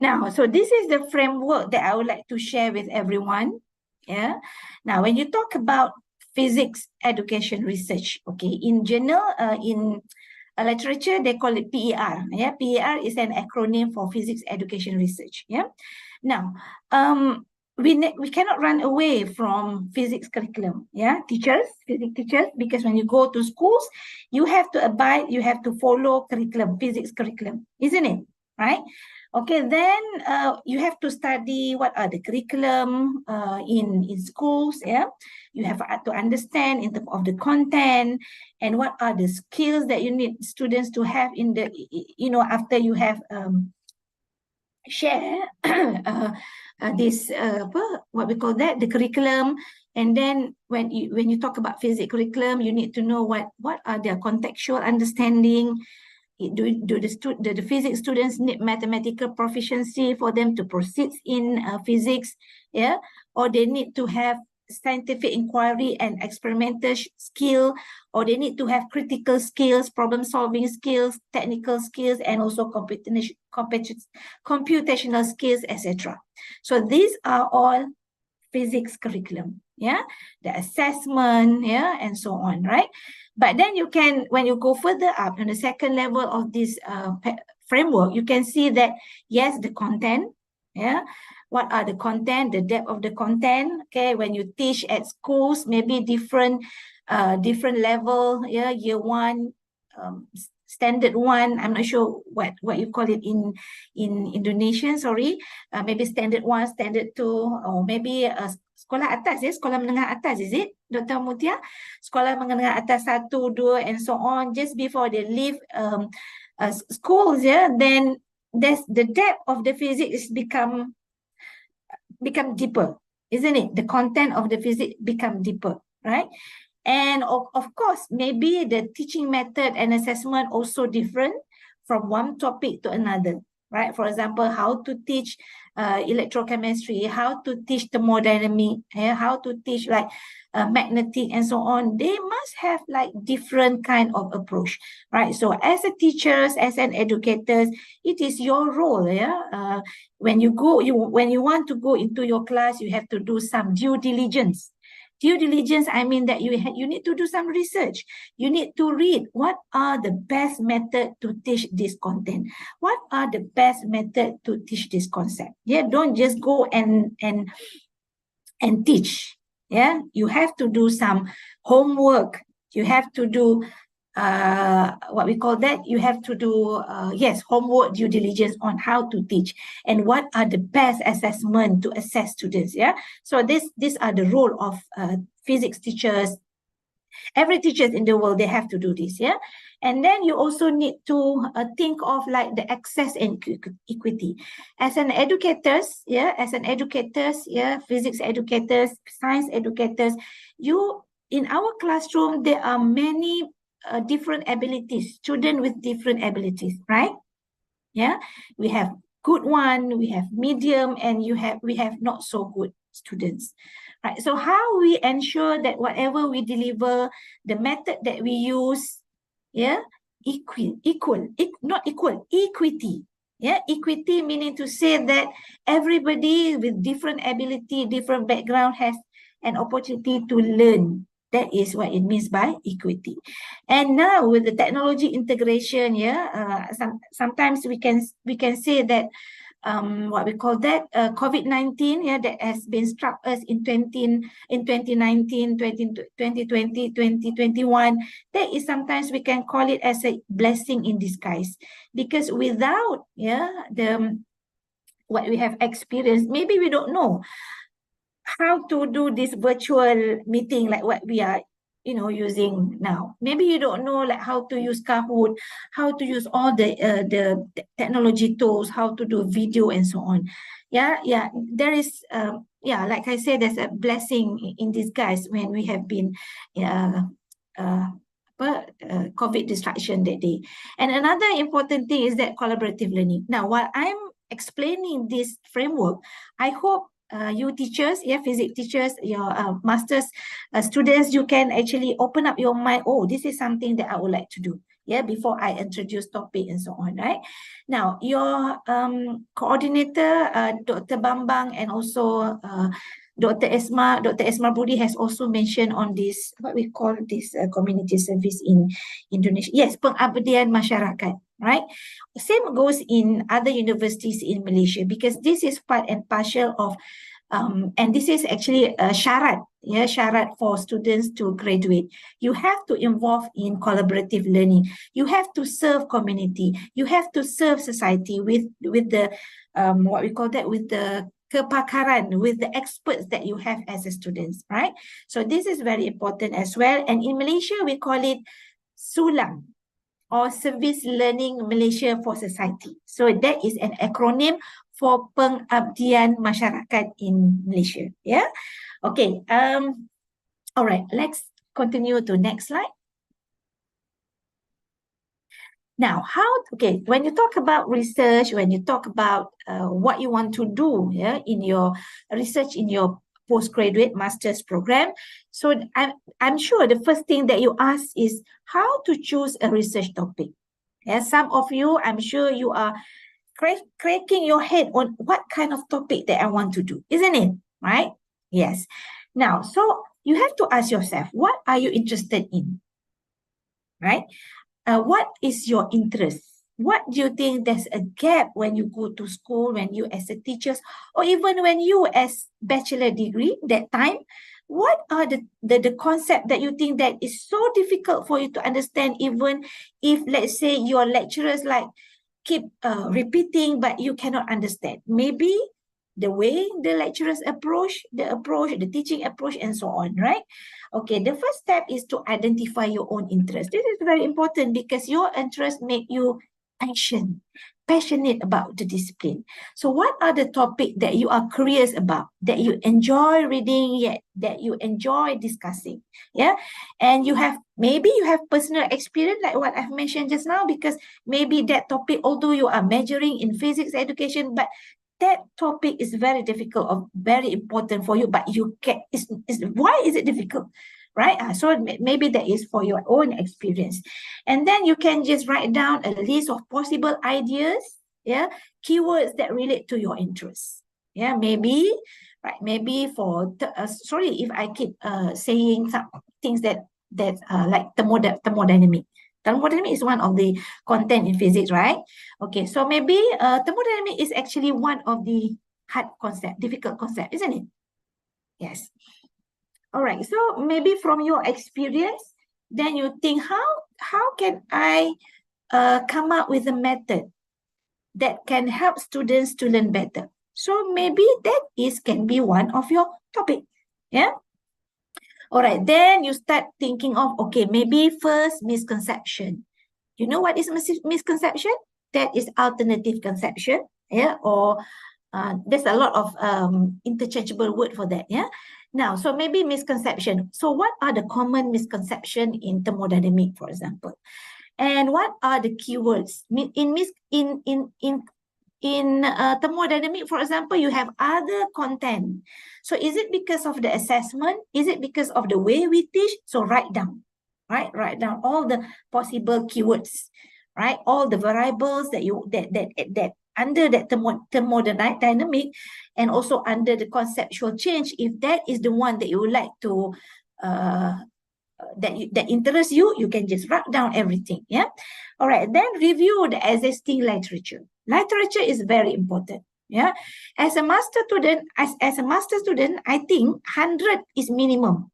Now, so this is the framework that I would like to share with everyone. Yeah. Now, when you talk about physics education research, okay, in general, in literature, they call it PER. Yeah, PER is an acronym for physics education research. Yeah. Now, we cannot run away from physics curriculum. Yeah, physics teachers, because when you go to schools, you have to abide, you have to follow curriculum, physics curriculum, isn't it? Right? Okay, then you have to study what are the curriculum in schools. Yeah, you have to understand in terms of the content and what are the skills that you need students to have in the, after you have share this what we call that, the curriculum. And then when you talk about physics curriculum, you need to know what are their contextual understanding. Do the physics students need mathematical proficiency for them to proceed in physics, yeah, or they need to have scientific inquiry and experimental skill, or they need to have critical skills, problem solving skills, technical skills, and also computational skills, etc. So these are all physics curriculum, yeah, the assessment, yeah, and so on, right? But then you can, when you go further up on the second level of this framework, you can see that, yes, the content, yeah, what are the content, the depth of the content, okay, when you teach at schools, maybe different level, yeah, year 1, standard 1, I'm not sure what you call it in Indonesian, sorry, maybe standard 1, standard 2, or maybe sekolah atas, sekolah menengah atas, is it, Dr. Mutia? Sekolah menengah atas 1, 2, and so on, just before they leave schools, then there's the depth of the physics become deeper, isn't it? The content of the physics become deeper, right? And of course, maybe the teaching method and assessment also different from one topic to another, right? For example, how to teach electrochemistry, how to teach thermodynamic, how to teach like magnetic and so on. They must have like different kind of approach, right? So as a teachers, as an educators, it is your role, when you want to go into your class, you have to do some due diligence. Due diligence, I mean that you need to do some research. You need to read what are the best method to teach this content. What are the best method to teach this concept? Yeah, don't just go and teach. Yeah, you have to do some homework. You have to do what we call that, you have to do, homework, due diligence on how to teach and what are the best assessment to assess students, So these are the role of physics teachers. Every teachers in the world, they have to do this, And then you also need to think of like the access and equity. As an educators, physics educators, science educators, in our classroom, there are many different abilities, students with different abilities, right? Yeah, we have good one, we have medium, and we have not so good students, right? So how we ensure that whatever we deliver, the method that we use, equity. Equity meaning to say that everybody with different ability, different background has an opportunity to learn. That is what it means by equity. And now with the technology integration, sometimes we can say that what we call that COVID-19, that has been struck us in 2019, 2020, 2021. That is sometimes we can call it as a blessing in disguise, because without what we have experienced, maybe we don't know how to do this virtual meeting like what we are using now. Maybe you don't know like how to use Kahoot, how to use all the technology tools, how to do video and so on. There is like I said, there's a blessing in disguise when we have been COVID distraction that day. And another important thing is that collaborative learning. Now, while I'm explaining this framework, I hope you teachers, physics teachers, your masters students, you can actually open up your mind. Oh, this is something that I would like to do. Before I introduce topic and so on, right? Now, your coordinator, Dr. Bambang, and also Dr. Esma Budi has also mentioned on this, what we call this community service in Indonesia. Yes, pengabdian masyarakat, right? Same goes in other universities in Malaysia, because this is part and parcel of, and this is actually a syarat for students to graduate. You have to involve in collaborative learning. You have to serve community. You have to serve society with the what we call that, with the kepakaran, with the experts that you have as a students, right? So this is very important as well. And in Malaysia, we call it SULAM, or Service Learning Malaysia for Society. So that is an acronym for pengabdian masyarakat in Malaysia. Okay. All right. Let's continue to next slide. Now, when you talk about research, when you talk about what you want to do in your research, in your postgraduate master's program, so I'm sure the first thing that you ask is how to choose a research topic. Some of you, I'm sure you are cracking your head on what kind of topic that I want to do, isn't it? Right? Yes. Now, so you have to ask yourself, what are you interested in? Right? What is your interest? What do you think there's a gap when you go to school, when you as a teacher, or even when you as bachelor degree that time? What are the concept that you think that is so difficult for you to understand, even if, let's say, your lecturers like keep repeating, but you cannot understand? Maybe the way the lecturers approach, the teaching approach, and so on, right? Okay, the first step is to identify your own interest. This is very important because your interest make you passionate about the discipline. So what are the topics that you are curious about, that you enjoy reading, yet that you enjoy discussing? Yeah, and maybe you have personal experience like what I've mentioned just now, because maybe that topic, although you are majoring in physics education, but that topic is very difficult or very important for you, but you can, why is it difficult? Right? So maybe that is for your own experience. And then you can just write down a list of possible ideas, yeah, keywords that relate to your interests. Yeah, maybe, right? Maybe for, sorry if I keep saying some things that like thermodynamic. Thermodynamic is one of the content in physics, right? Okay, so maybe thermodynamic is actually one of the hard concept, difficult concept, isn't it? Yes. All right, so maybe from your experience, then you think, how can I come up with a method that can help students to learn better? So maybe that can be one of your topic. Yeah. All right, then you start thinking of, okay, maybe first misconception. You know what is misconception? That is alternative conception. Yeah, or there's a lot of interchangeable word for that. Yeah. Now, so maybe misconception. So what are the common misconception in thermodynamic, for example? And what are the keywords? In thermodynamic, for example, you have other content. So is it because of the assessment? Is it because of the way we teach? So write down, right? Write down all the possible keywords, right? All the variables that under that thermodynamic, and also under the conceptual change, if that is the one that you would like to that interests you, you can just write down everything. Yeah. All right. Then review the existing literature. Literature is very important. Yeah. As a master student, I think 100 is minimum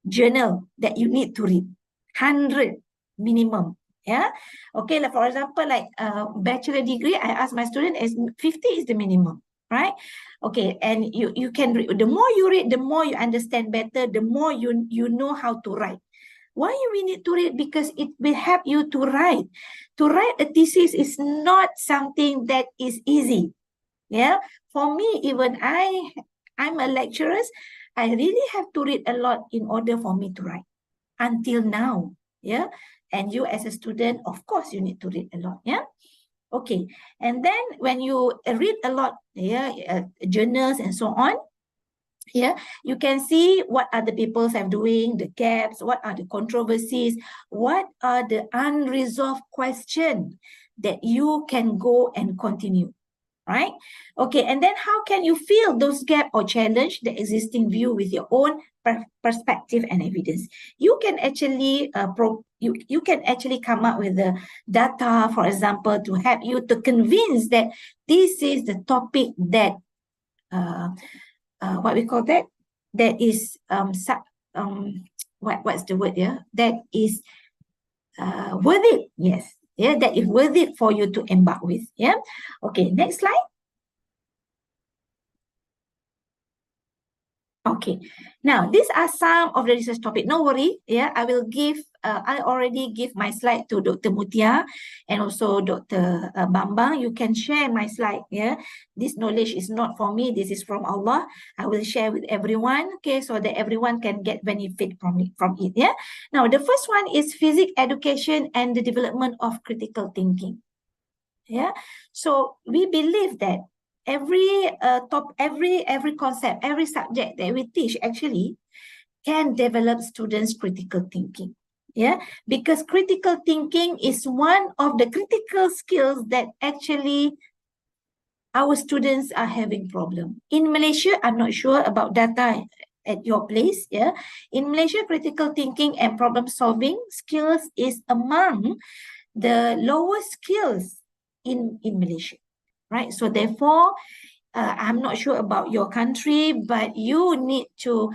journal that you need to read. 100 minimum. Yeah. Okay. Like for example, like bachelor degree, I ask my student, as 50 is the minimum. Right? Okay, and you can read. The more you read, the more you understand better, the more you know how to write. Why we need to read? Because it will help you to write. To write a thesis is not something that is easy. Yeah, for me, even I'm a lecturer, I really have to read a lot in order for me to write. Until now, yeah. And you as a student, of course, you need to read a lot. Yeah. Okay, and then when you read a lot, journals and so on, you can see what other people are doing, the gaps, what are the controversies, what are the unresolved questions that you can go and continue, right? Okay, and then how can you fill those gaps or challenge the existing view with your own perspective and evidence? You can actually you can actually come up with the data, for example, to help you to convince that this is the topic that what we call that is what's the word here, that is worth it. Yes, yeah, that is worth it for you to embark with. Yeah. Okay, next slide. Okay, now these are some of the research topic. No worry, yeah, I will give, I already give my slide to Dr. Mutia and also Dr. Bambang. You can share my slide, yeah. This knowledge is not for me, this is from Allah. I will share with everyone, okay, so that everyone can get benefit from it, yeah. Now, the first one is physics education and the development of critical thinking, yeah. So we believe that every concept, every subject that we teach actually can develop students' critical thinking. Yeah, because critical thinking is one of the critical skills that actually our students are having problem. In Malaysia, I'm not sure about data at your place. Yeah, in Malaysia, critical thinking and problem solving skills is among the lowest skills in Malaysia, right? So therefore, I'm not sure about your country, but you need to,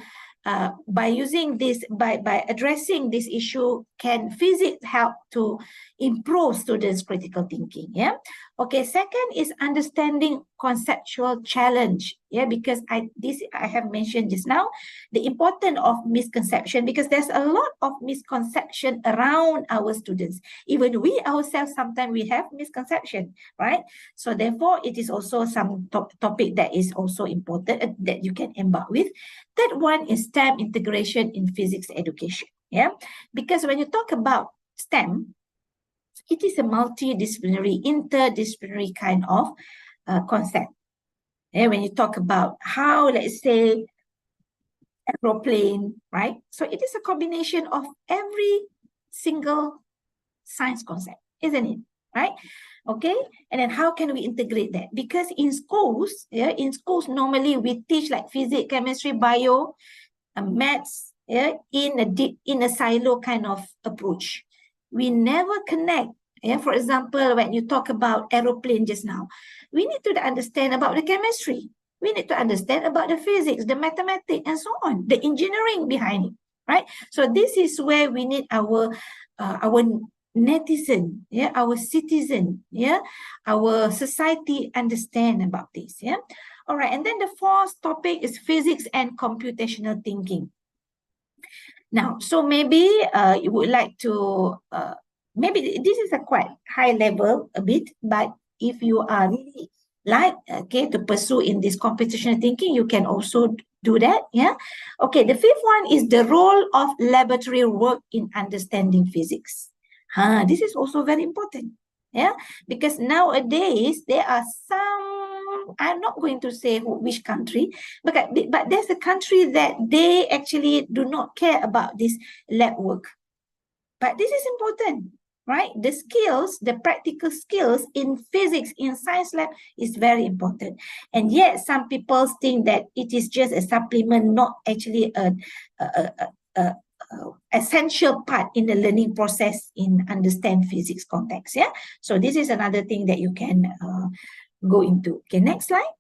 by using this, by addressing this issue, can physics help to improve students' critical thinking? Yeah. Okay. Second is understanding conceptual challenge. Yeah, because I have mentioned just now the importance of misconception, because there's a lot of misconception around our students. Even we ourselves sometimes we have misconception, right? So therefore, it is also some topic that is also important that you can embark with. Third one is STEM integration in physics education. Yeah, because when you talk about STEM, it is a multidisciplinary, interdisciplinary kind of concept. Yeah, when you talk about how, let's say, aeroplane, right? So it is a combination of every single science concept, isn't it? Right? Okay. And then how can we integrate that? Because in schools, normally we teach like physics, chemistry, bio, maths, in a silo kind of approach. We never connect. Yeah, for example, when you talk about aeroplane just now, we need to understand about the chemistry. We need to understand about the physics, the mathematics, and so on, the engineering behind it, right? So this is where we need our netizen, our citizen, our society understand about this, All right, and then the fourth topic is physics and computational thinking. Now, so maybe you would like to, maybe this is a quite high level a bit, but if you are really like, to pursue in this computational thinking, you can also do that, Okay, the fifth one is the role of laboratory work in understanding physics. This is also very important, because nowadays there are some, I'm not going to say which country, but there's a country that they actually do not care about this lab work. But this is important, right? The skills, the practical skills in physics, in science lab is very important. And yet some people think that it is just a supplement, not actually a essential part in the learning process in understand physics context, So this is another thing that you can go into. Okay, next slide.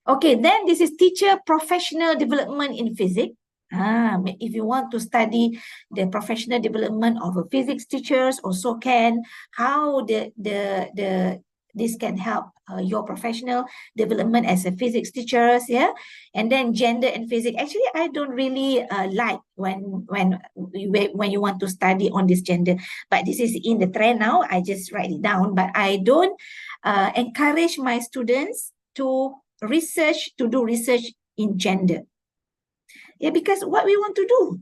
Okay, then this is teacher professional development in physics. If you want to study the professional development of a physics teachers, also can, how this can help your professional development as a physics teachers, And then gender and physics. Actually, I don't really like when you want to study on this gender, but this is in the trend now. I just write it down, but I don't encourage my students to do research in gender. Because what we want to do,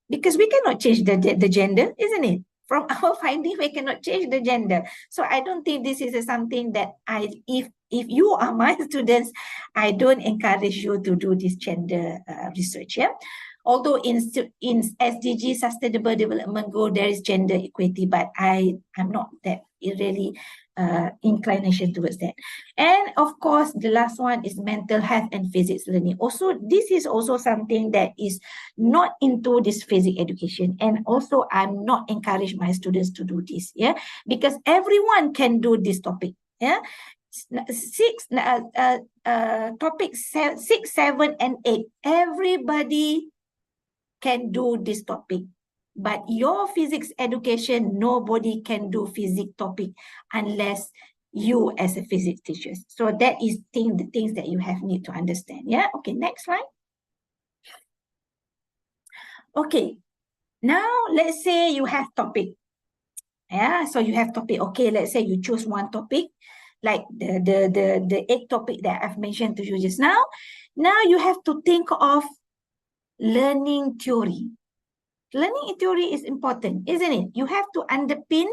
because we cannot change the gender, isn't it? From our finding, we cannot change the gender. So I don't think this is something that if you are my students, I don't encourage you to do this gender research. Although in SDG Sustainable Development Goal, there is gender equity, but I'm not that really inclination towards that. And of course, the last one is mental health and physics learning. Also, this is also something that is not into this physics education. And also, I'm not encourage my students to do this, because everyone can do this topic, topics 6, 7, and 8. Everybody can do this topic. But your physics education, nobody can do physics topic unless you as a physics teacher. So that is the things that you need to understand. Okay, next slide. Okay, now let's say you have topic. So you have topic. Okay, let's say you choose one topic, like the 8 topic that I've mentioned to you just now. Now you have to think of learning theory. Learning theory is important, isn't it? You have to underpin,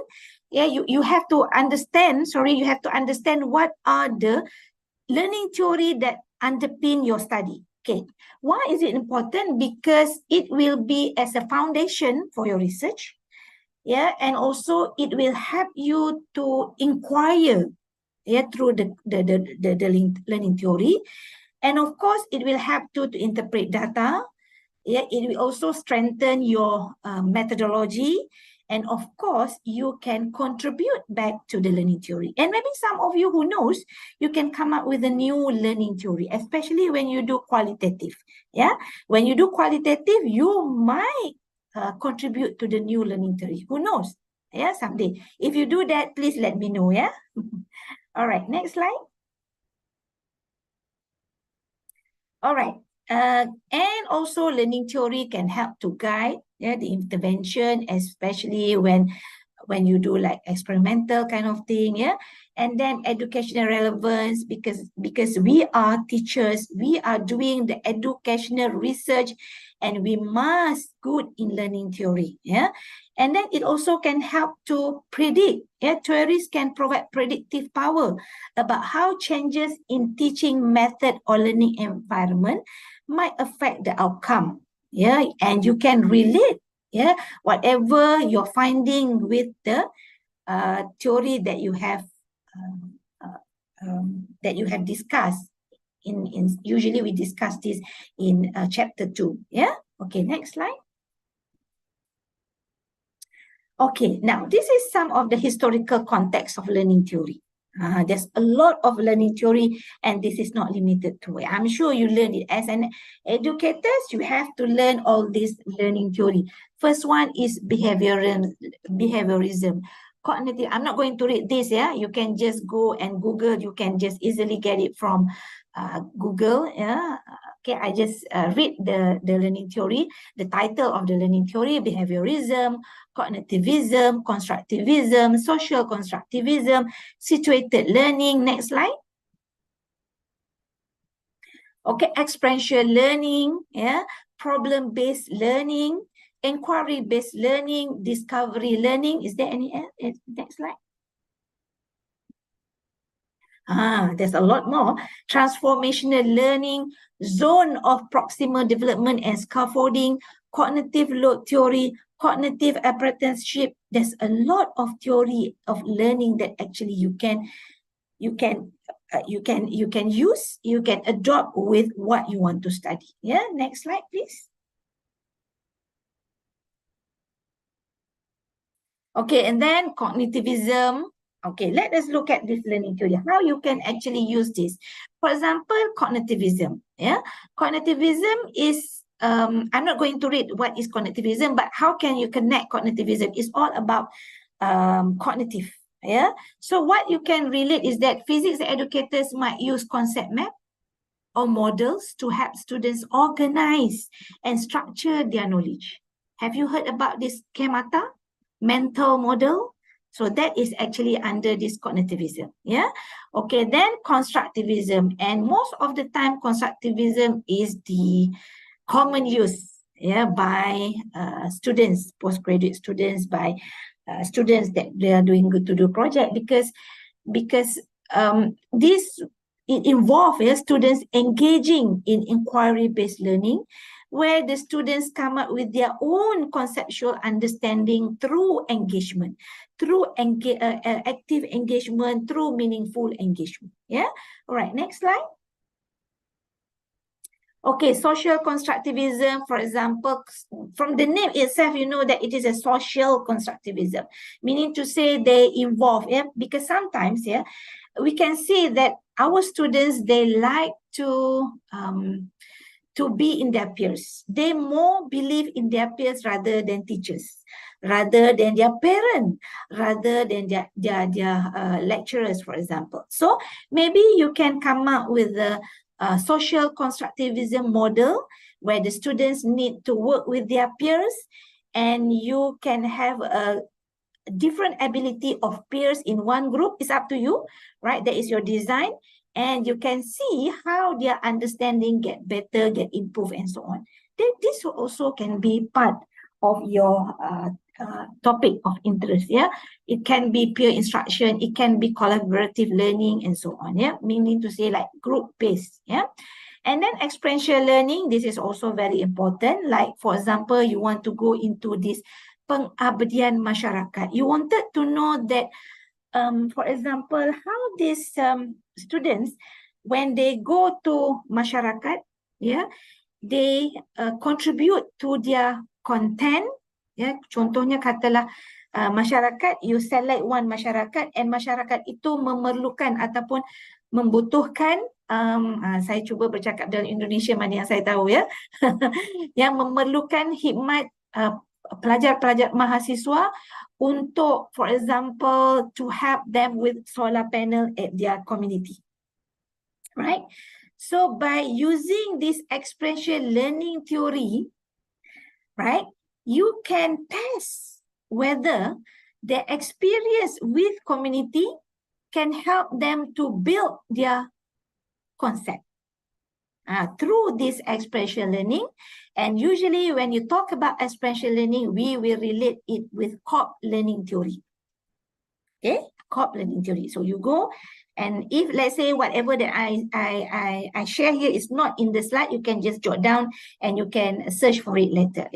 you have to understand, you have to understand what are the learning theory that underpin your study. Okay, why is it important? Because it will be as a foundation for your research. yeah, and also it will help you to inquire, yeah, through the learning theory. And of course, it will help you to interpret data. Yeah, it will also strengthen your methodology. And of course, you can contribute back to the learning theory. And maybe some of you who knows, you can come up with a new learning theory, especially when you do qualitative. Yeah, when you do qualitative, you might contribute to the new learning theory. Who knows? Yeah, someday. If you do that, please let me know. Yeah. All right, next slide. All right. And also learning theory can help to guide, yeah, the intervention, especially when you do like experimental kind of thing, yeah. And then educational relevance, because we are teachers, we are doing the educational research, and we must good in learning theory, yeah. And then it also can help to predict, yeah. Theories can provide predictive power about how changes in teaching method or learning environment might affect the outcome, yeah. And you can relate, yeah, whatever you're finding with the theory that you have discussed in usually we discuss this in chapter 2. Yeah. Okay, next slide. Okay, now this is some of the historical context of learning theory. There's a lot of learning theory, and this is not limited to it. I'm sure you learn it as an educator. You have to learn all this learning theory. First one is behaviorism. Cognitive. I'm not going to read this. Yeah, you can just go and Google. You can just easily get it from Google. Yeah. Okay, I just read the learning theory. The title of the learning theory: behaviorism, cognitivism, constructivism, social constructivism, situated learning. Next slide. Okay, experiential learning, yeah, problem-based learning, inquiry-based learning, discovery learning. Is there any next slide? There's a lot more. Transformational learning, zone of proximal development and scaffolding, cognitive load theory, cognitive apprenticeship. There's a lot of theory of learning that actually you can use, you can adopt with what you want to study. Yeah, next slide, please. Okay, and then cognitivism. Okay, let us look at this learning theory, how you can actually use this. For example, cognitivism. Yeah, cognitivism is, I'm not going to read what is cognitivism, but how can you connect cognitivism? It's all about cognitive. Yeah, so what you can relate is that physics educators might use concept map or models to help students organize and structure their knowledge. Have you heard about this schemata, mental model? So that is actually under this cognitivism. Yeah. Okay, then constructivism. And most of the time, constructivism is the common use, yeah, by students, postgraduate students, by students that they are doing good to do project, because this it involves students engaging in inquiry-based learning, where the students come up with their own conceptual understanding through engagement, through active engagement, through meaningful engagement. Yeah. All right. Next slide. Okay, social constructivism, for example, from the name itself, you know that it is a social constructivism, meaning to say they involve, yeah, because sometimes, yeah, we can see that our students, they like to be in their peers. They more believe in their peers rather than teachers, rather than their parents, rather than their lecturers, for example. So maybe you can come up with a social constructivism model where the students need to work with their peers, and you can have a different ability of peers in one group. It's up to you, right? That is your design, and you can see how their understanding get better, get improved, and so on. Then this also can be part of your topic of interest. Yeah, it can be peer instruction, it can be collaborative learning, and so on. Yeah, meaning to say like group based. Yeah. And then experiential learning, this is also very important. Like, for example, you want to go into this pengabdian masyarakat. You wanted to know that, for example, how these students, when they go to masyarakat, they contribute to their content. Contohnya katalah masyarakat, you select one masyarakat and masyarakat itu memerlukan ataupun membutuhkan, saya cuba bercakap dalam Indonesia mana yang saya tahu yang memerlukan khidmat pelajar-pelajar mahasiswa untuk, for example, to help them with solar panel at their community. Right? So by using this experiential learning theory, right, you can test whether the experience with community can help them to build their concept through this experiential learning. And usually when you talk about experiential learning, we will relate it with COP learning theory. Okay, COP learning theory. So you go, and if let's say whatever that I share here is not in the slide, you can just jot down and you can search for it later.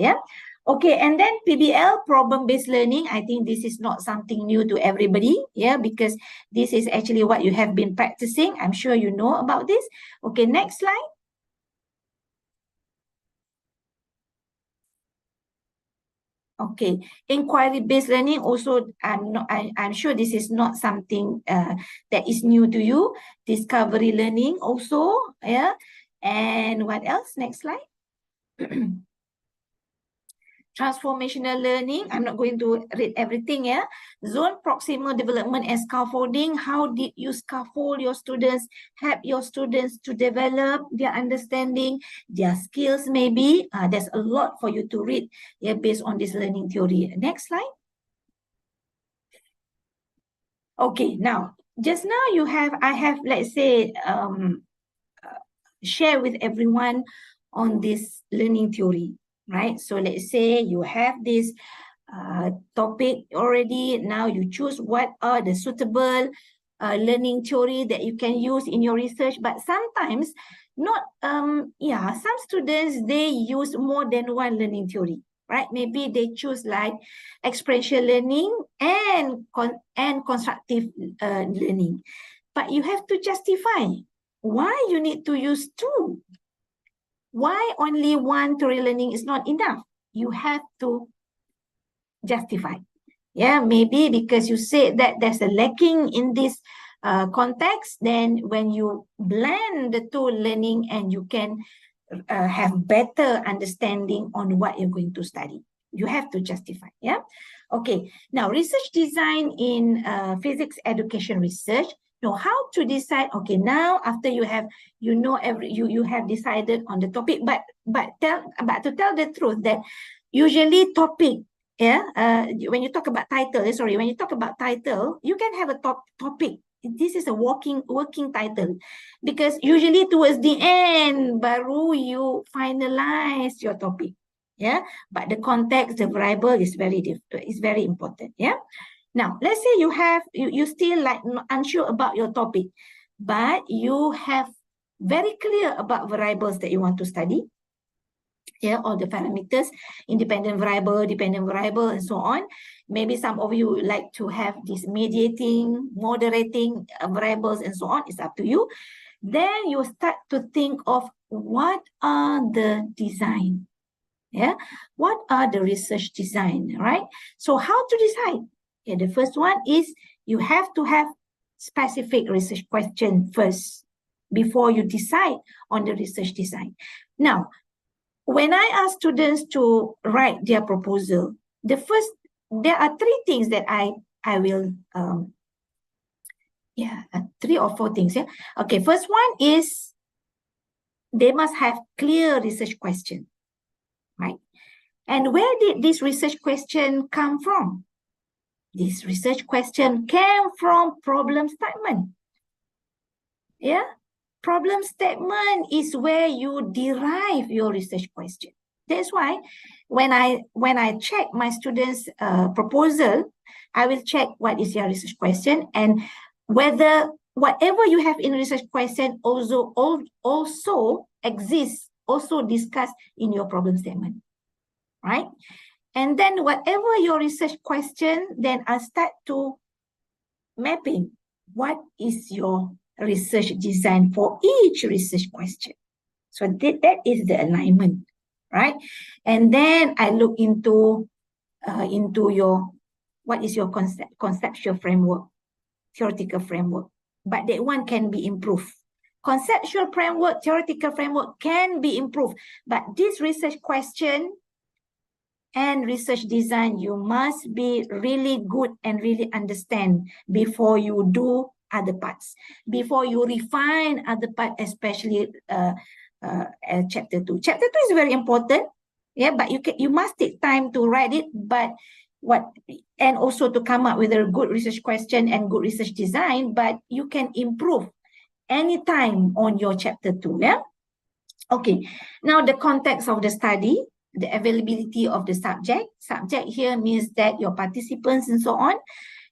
Okay, and then PBL, problem-based learning. I think this is not something new to everybody, because this is actually what you have been practicing. I'm sure you know about this. Okay, next slide. Okay, inquiry-based learning also, I'm sure this is not something that is new to you. Discovery learning also, and what else? Next slide. Transformational learning, I'm not going to read everything, Zone proximal development and scaffolding. How did you scaffold your students, help your students to develop their understanding, their skills maybe? There's a lot for you to read based on this learning theory. Next slide. Okay, now, just now I have, let's say, share with everyone on this learning theory. Right, so let's say you have this topic already. Now you choose what are the suitable learning theory that you can use in your research. But sometimes not, some students, they use more than one learning theory, right? Maybe they choose like experiential learning and constructive learning. But you have to justify why you need to use two. Why only one theory learning is not enough? You have to justify. Maybe because you say that there's a lacking in this context, then when you blend the two learning and you can have better understanding on what you're going to study. You have to justify, Okay, now research design in physics education research. Know how to decide. Okay, now after you have, you have decided on the topic, but to tell the truth that usually topic, when you talk about title, when you talk about title, you can have a topic. This is a working title, because usually towards the end, baru you finalize your topic. But the context, the variable is very important. Now, let's say you still like unsure about your topic, but you have very clear about variables that you want to study. All the parameters, independent variable, dependent variable, and so on. Maybe some of you like to have this mediating, moderating variables, and so on. It's up to you. Then you start to think of what are the design. What are the research design, right? So how to decide? The first one is you have to have specific research question first before you decide on the research design. Now, when I ask students to write their proposal, there are three things that I will, 3 or 4 things. Okay, first one is they must have clear research question, right? And where did this research question come from? This research question came from problem statement. Problem statement is where you derive your research question. That's why when I check my students' proposal, I will check what is your research question and whether whatever you have in research question also exists, also discussed in your problem statement, right? And then whatever your research question, then I'll start to mapping. What is your research design for each research question? So that is the alignment, right? And then I look into your, what is your conceptual framework, theoretical framework. But that one can be improved. Conceptual framework, theoretical framework can be improved. But this research question and research design, you must be really good and really understand before you do other parts, before you refine other parts, especially chapter 2. Chapter 2 is very important, yeah, but you must take time to write it, and also to come up with a good research question and good research design, but you can improve anytime on your chapter 2, yeah? Okay, now the context of the study, the availability of the subject. Subject here means that your participants and so on,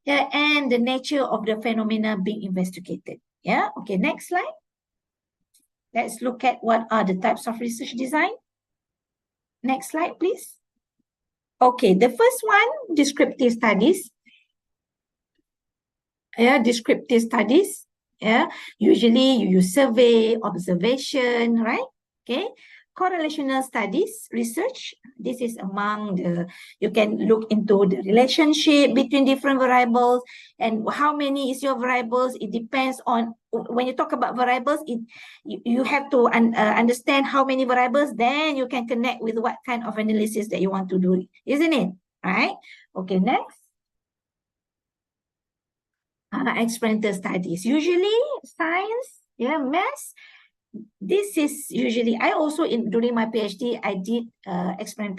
yeah, and the nature of the phenomena being investigated. Yeah, okay, next slide. Let's look at what are the types of research design. Next slide, please. Okay, the first one, descriptive studies. Yeah, descriptive studies. Yeah, usually you use survey, observation, right? Okay, correlational studies, research. This is among the, you can look into the relationship between different variables and how many is your variables. It depends on, when you talk about variables, you have to understand how many variables, then you can connect with what kind of analysis that you want to do, isn't it? Right? Okay, next. Experimental studies, usually science, yeah, maths. This is usually, I also, during my PhD, I did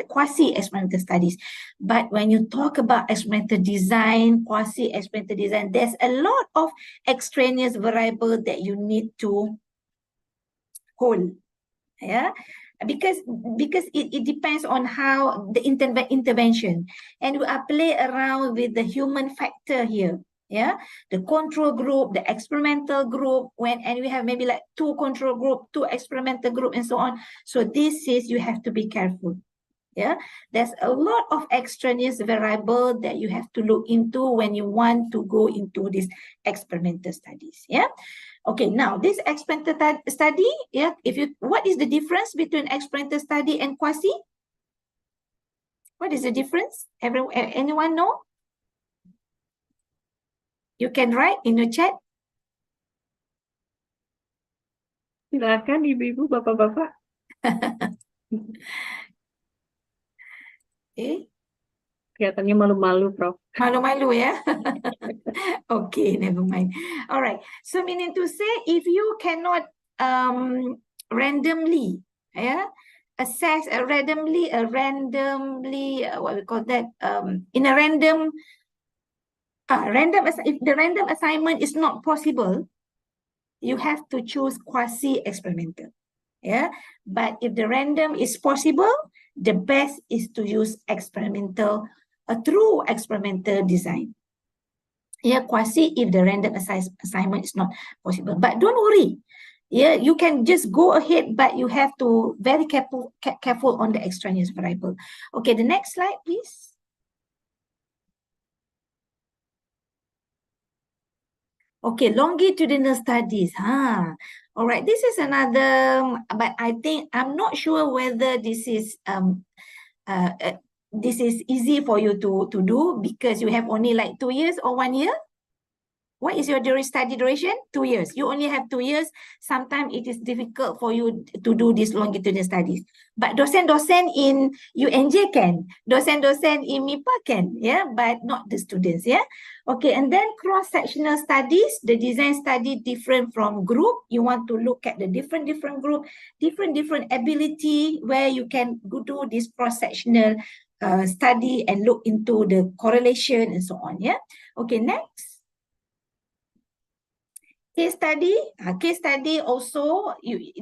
quasi-experimental studies. But when you talk about experimental design, quasi-experimental design, there's a lot of extraneous variable that you need to hold, yeah, because it depends on how the intervention, and we are play around with the human factor here. Yeah, the control group, the experimental group, and we have maybe like 2 control group, 2 experimental group, and so on. So this is, you have to be careful. Yeah, there's a lot of extraneous variable that you have to look into when you want to go into these experimental studies. Yeah. Okay, now this experimental study, yeah, what is the difference between experimental study and quasi? What is the difference? Anyone know? You can write in your chat. Silakan ibu-ibu, bapak-bapak. Kelihatannya malu-malu, Prof. Malu-malu, ya? Okay, never mind. All right. So meaning to say, if you cannot randomly, yeah, assess randomly, what we call that, in a random, if the random assignment is not possible, you have to choose quasi-experimental. Yeah, but if the random is possible, the best is to use experimental, a true experimental design. Yeah, quasi if the random assignment is not possible. But don't worry. Yeah, you can just go ahead, but you have to very careful on the extraneous variable. Okay, the next slide, please. Okay, longitudinal studies. All right, this is another, but I think I'm not sure whether this is easy for you to do, because you have only like 2 years or 1 year. What is your study duration? 2 years. You only have 2 years. Sometimes it is difficult for you to do these longitudinal studies. But dosen-dosen in UNJ can. Dosen-dosen in MIPA can. Yeah, but not the students. Yeah. Okay, and then cross-sectional studies. The design study different from group. You want to look at the different group, different ability where you can do this cross-sectional study and look into the correlation and so on. Yeah. Okay, next. Case study also,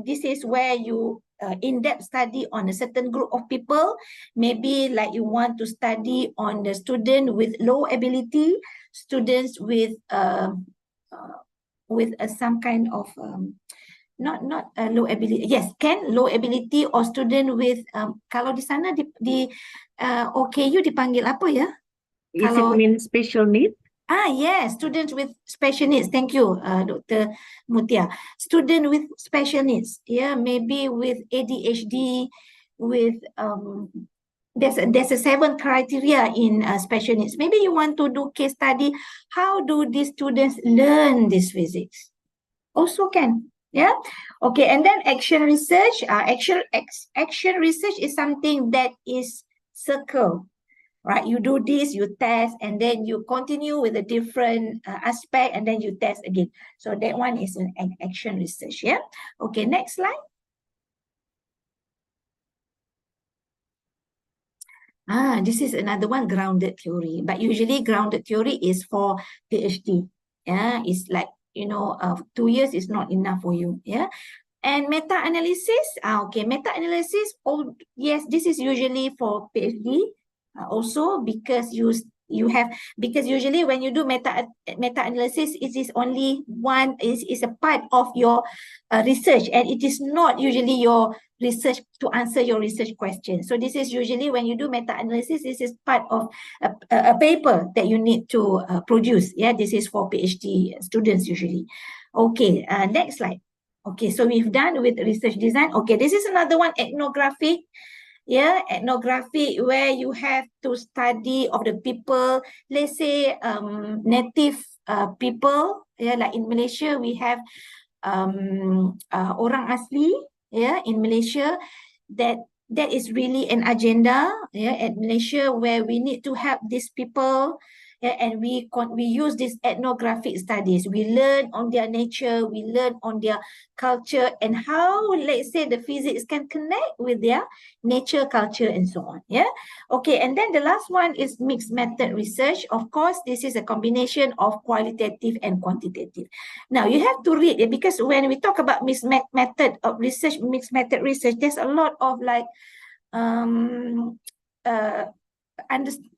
this is where you in-depth study on a certain group of people. Maybe like you want to study on the student with low ability, students with some kind of not low ability. Yes, can low ability or student with kalau di sana di OKU dipanggil apa ya? Is Kalau it mean special need? yes, students with special needs. Thank you, Dr. Mutia. Student with special needs. Yeah, maybe with ADHD, with there's a 7 criteria in special needs. Maybe you want to do case study. How do these students learn this physics? Also can. Yeah. Okay. And then action research. Action research is something that is circle. Right, you do this, you test, and then you continue with a different aspect, and then you test again. So that one is an action research. Yeah. Okay. Next slide. This is another one, grounded theory. But usually grounded theory is for PhD. Yeah, it's like 2 years is not enough for you. Yeah. And meta-analysis, okay, meta-analysis, oh yes, this is usually for PhD, also because because usually when you do meta-analysis, it is only one, is a part of your research, and it is not usually your research to answer your research question. So this is usually when you do meta-analysis, this is part of a paper that you need to produce. Yeah, this is for PhD students usually. Okay, next slide. Okay, so we've done with research design. Okay, this is another one, ethnographic. Yeah, ethnographic, where you have to study of the people, let's say native people. Yeah, like in Malaysia, we have orang asli. Yeah, in Malaysia, that is really an agenda. Yeah, at Malaysia, where we need to help these people. Yeah, and we use these ethnographic studies. We learn on their nature, we learn on their culture, and how, let's say, the physics can connect with their nature, culture, and so on. Yeah. Okay, and then the last one is mixed method research. Of course, this is a combination of qualitative and quantitative. Now you have to read it, because when we talk about mixed method of research, there's a lot of like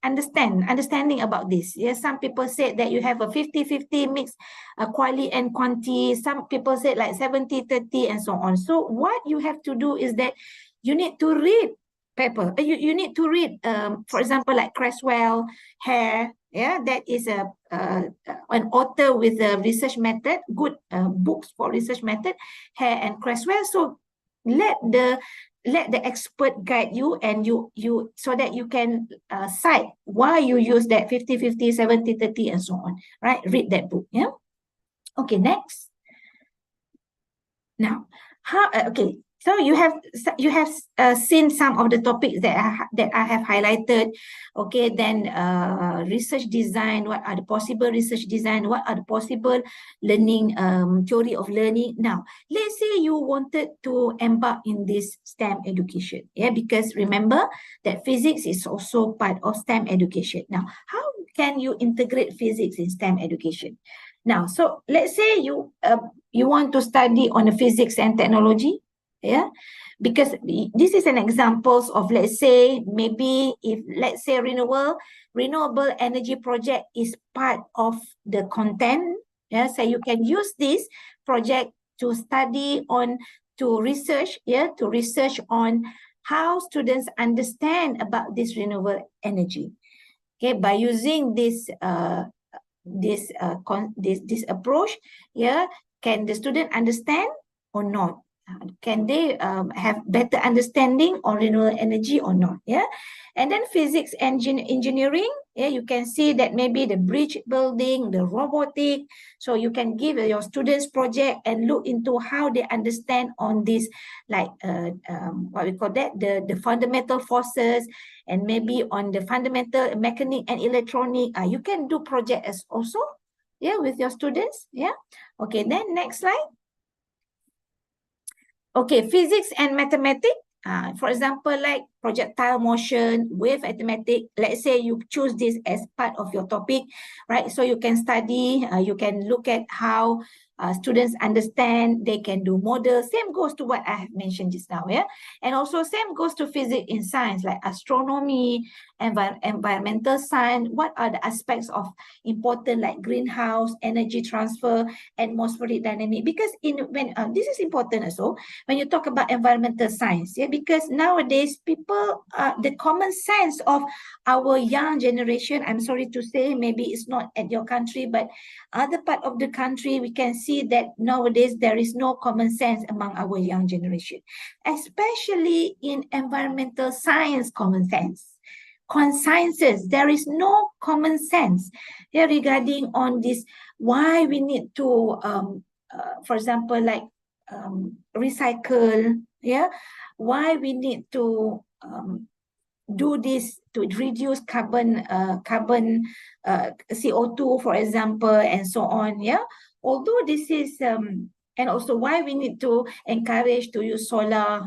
understanding about this. Yes, some people said that you have a 50-50 mix, quali and quanti. Some people said like 70-30 and so on. So what you have to do is that you need to read paper. You need to read, for example, like Creswell, Hare. Yeah, that is an author with a research method, good books for research method, Hare and Creswell. So let the expert guide you, and you so that you can cite why you use that 50-50, 70-30, and so on. Right? Read that book. Yeah. Okay. Next. Now, okay. So you have seen some of the topics that I have highlighted. Okay, then research design. What are the possible research design? What are the possible learning theory of learning? Now, let's say you wanted to embark in this STEM education. Yeah, because remember that physics is also part of STEM education. Now, how can you integrate physics in STEM education? Now, so let's say you want to study on the physics and technology. Yeah, because this is an examples of, let's say, maybe if, let's say, renewable energy project is part of the content. Yeah, so you can use this project to study on, to research on how students understand about this renewable energy. Okay, by using this approach, yeah, can the student understand or not? Can they have better understanding on renewable energy or not? Yeah, and then physics engineering. Yeah, you can see that maybe the bridge building, the robotic. So you can give your students project and look into how they understand on this, like what we call that, the fundamental forces, and maybe on the fundamental mechanic and electronic. You can do project as also, yeah, with your students. Yeah. Okay, then next slide. Okay, physics and mathematics. For example, like projectile motion, wave arithmetic. Let's say you choose this as part of your topic, right? So you can study, you can look at how students understand, they can do models. Same goes to what I have mentioned just now, yeah? And also same goes to physics in science, like astronomy, environmental science. What are the aspects of important, like greenhouse, energy transfer, atmospheric dynamic? Because this is important also when you talk about environmental science, yeah, because nowadays people, the common sense of our young generation, I'm sorry to say, maybe it's not at your country, but other part of the country, we can see that nowadays there is no common sense among our young generation, especially in environmental science common sense. Consciences, there is no common sense here regarding on this, why we need to, for example, like recycle, yeah, why we need to do this to reduce carbon CO2, for example, and so on, yeah. Although this is and also why we need to encourage to use solar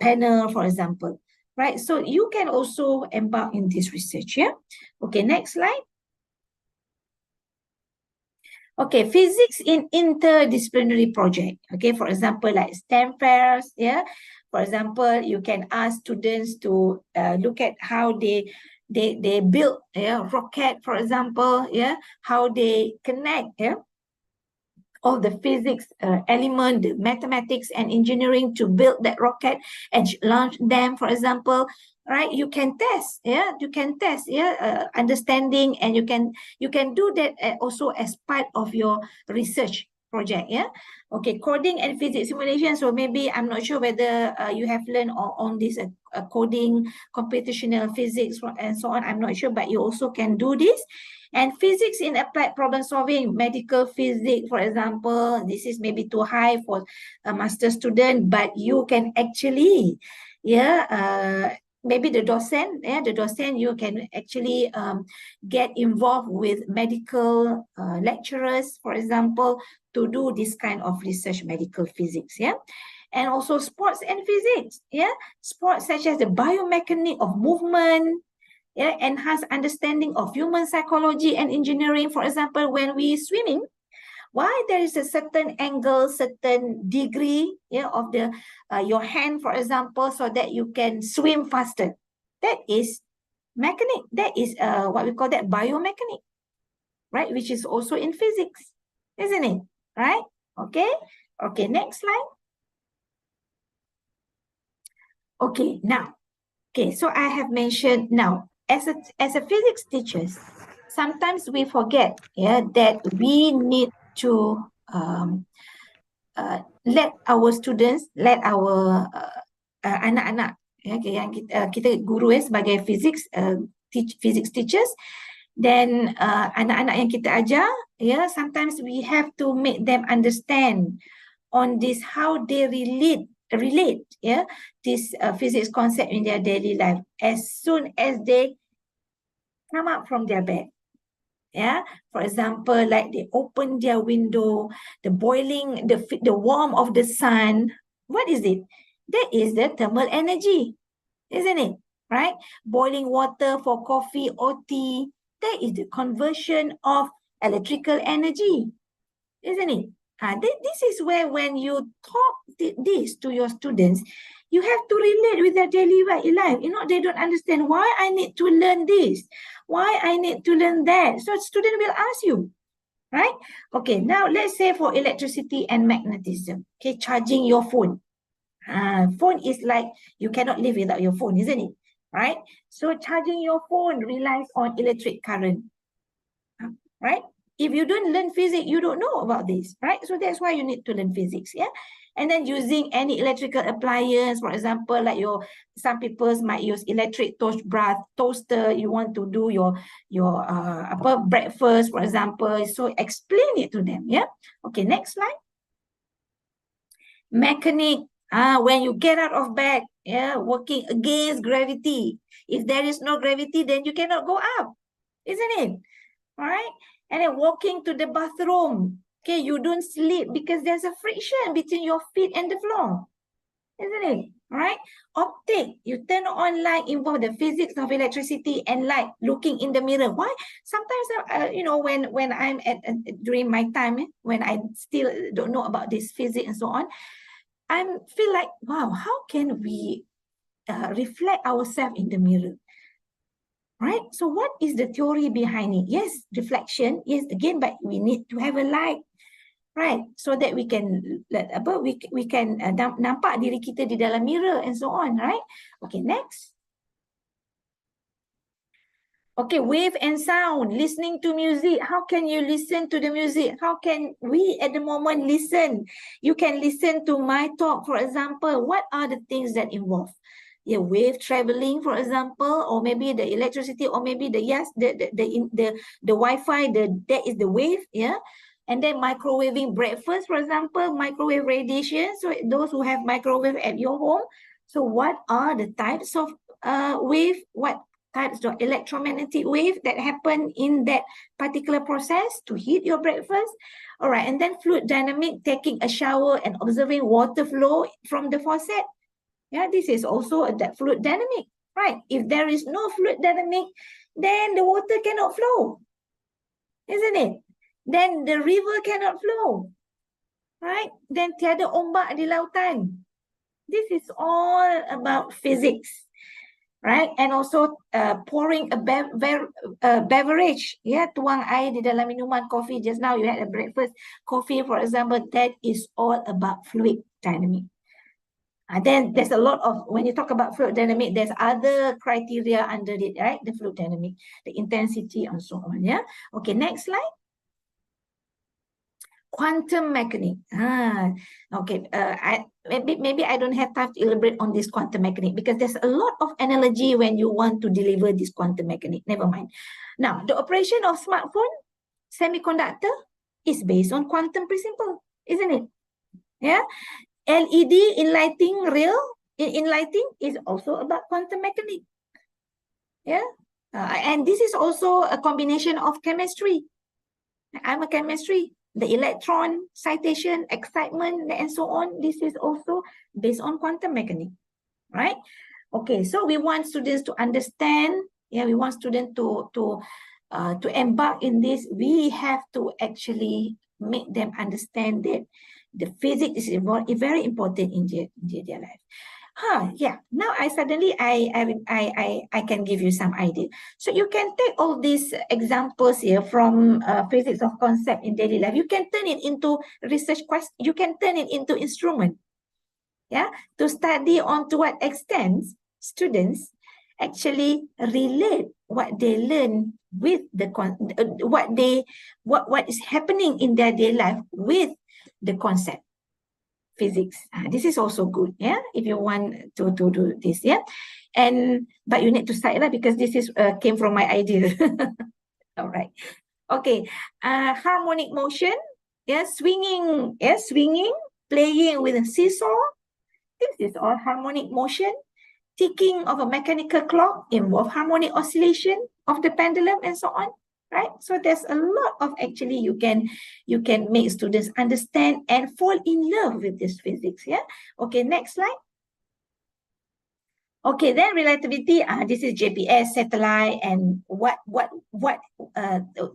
panel, for example, right? So you can also embark in this research, yeah. Okay, next slide. Okay, physics in interdisciplinary project. Okay, for example, like STEM fairs, yeah. For example, you can ask students to look at how they build, yeah, rocket, for example, yeah, how they connect, yeah, all the physics element, the mathematics and engineering to build that rocket and launch them, for example, right? You can test, yeah, you can test, yeah, understanding, and you can do that also as part of your research project, yeah. Okay, coding and physics simulation. So maybe I'm not sure whether you have learned on this coding, computational physics, and so on. I'm not sure, but you also can do this. And physics in applied problem solving, medical physics, for example, this is maybe too high for a master student, but you can actually, yeah, maybe the docent, you can actually get involved with medical lecturers, for example, to do this kind of research, medical physics, yeah. And also sports and physics, yeah, sports such as the biomechanics of movement, yeah, enhance understanding of human psychology and engineering. For example, when we swimming, why there is a certain angle, certain degree, yeah, of the your hand, for example, so that you can swim faster. That is mechanic. That is what we call that biomechanic, right? Which is also in physics, isn't it? Right? Okay. Okay. Next slide. Okay. Now, okay. So I have mentioned now, as a physics teachers, sometimes we forget, yeah, that we need to let our students, let our anak-anak, yang kita guru sebagai physics physics teachers, then anak-anak yang kita ajar, yeah, sometimes we have to make them understand on this, how they relate, yeah, this physics concept in their daily life as soon as they come up from their bed. Yeah, for example, like they open their window, the boiling, the warmth of the sun. What is it? That is the thermal energy, isn't it? Right? Boiling water for coffee or tea, that is the conversion of electrical energy, isn't it? This is where when you talk this to your students, you have to relate with their daily life. You know, they don't understand why I need to learn this, why I need to learn that. So student will ask you, right? Okay, now let's say for electricity and magnetism, okay, charging your phone. Phone is like, you cannot live without your phone, isn't it? Right? So charging your phone relies on electric current, right? If you don't learn physics, you don't know about this, right? So that's why you need to learn physics, yeah? And then using any electrical appliance, for example, like some people might use electric toaster, you want to do your breakfast, for example. So explain it to them, yeah? Okay, next slide. Mechanic, when you get out of bed, yeah, working against gravity. If there is no gravity, then you cannot go up, isn't it? All right? And then walking to the bathroom. Okay, you don't sleep because there's a friction between your feet and the floor. isn't it? Right? Optic, you turn on light, involve the physics of electricity and light, looking in the mirror. Why? Sometimes, you know, when I'm during my time, when I still don't know about this physics and so on, I feel like, wow, how can we reflect ourselves in the mirror? Right? So what is the theory behind it? Yes, reflection. Yes, again, but we need to have a light, right? So that we can nampak diri kita di dalam mirror and so on, right? Okay, next. Okay, wave and sound, listening to music. How can you listen to the music? How can we at the moment listen? You can listen to my talk, for example. What are the things that involve? Yeah, wave traveling, for example, or maybe the electricity, or maybe the Wi-Fi, that is the wave, yeah. And then microwaving breakfast, for example, microwave radiation. So those who have microwave at your home. So what are the types of wave? What types of electromagnetic wave that happen in that particular process to heat your breakfast? All right, and then fluid dynamic, taking a shower and observing water flow from the faucet. Yeah, this is also a fluid dynamic, right? If there is no fluid dynamic, then the water cannot flow, isn't it? Then the river cannot flow, right? Then tiada ombak di lautan. This is all about physics, right? And also pouring a beverage, yeah, tuang air di dalam minuman coffee. Just now you had a breakfast coffee, for example. That is all about fluid dynamic. Then there's a lot of, when you talk about fluid dynamic, there's other criteria under it, right? The fluid dynamic, the intensity and so on, yeah? Okay, next slide. Quantum mechanics. Okay, maybe I don't have time to elaborate on this quantum mechanics because there's a lot of analogy when you want to deliver this quantum mechanics. Never mind. Now, the operation of smartphone, semiconductor, is based on quantum principle, isn't it? Yeah. LED in lighting is also about quantum mechanics. Yeah. And this is also a combination of chemistry. I'm a chemistry. The electron, citation, excitement, and so on. This is also based on quantum mechanics, right? Okay, so we want students to understand. Yeah, we want students to embark in this. We have to actually make them understand that the physics is very important in their life. Yeah. Now I can give you some idea. So you can take all these examples here from physics of concept in daily life. You can turn it into research question. You can turn it into instrument. Yeah, to study on to what extent students actually relate what they learn with the what is happening in their daily life with the concept physics. This is also good, yeah, if you want to do this, yeah. But you need to cite because this is came from my idea. All right. Okay. Harmonic motion, yeah, swinging, playing with a seesaw. This is all harmonic motion. Ticking of a mechanical clock involve harmonic oscillation of the pendulum and so on, right? So there's a lot of actually you can make students understand and fall in love with this physics, yeah? Okay, next slide. Okay, then relativity, this is GPS, satellite, and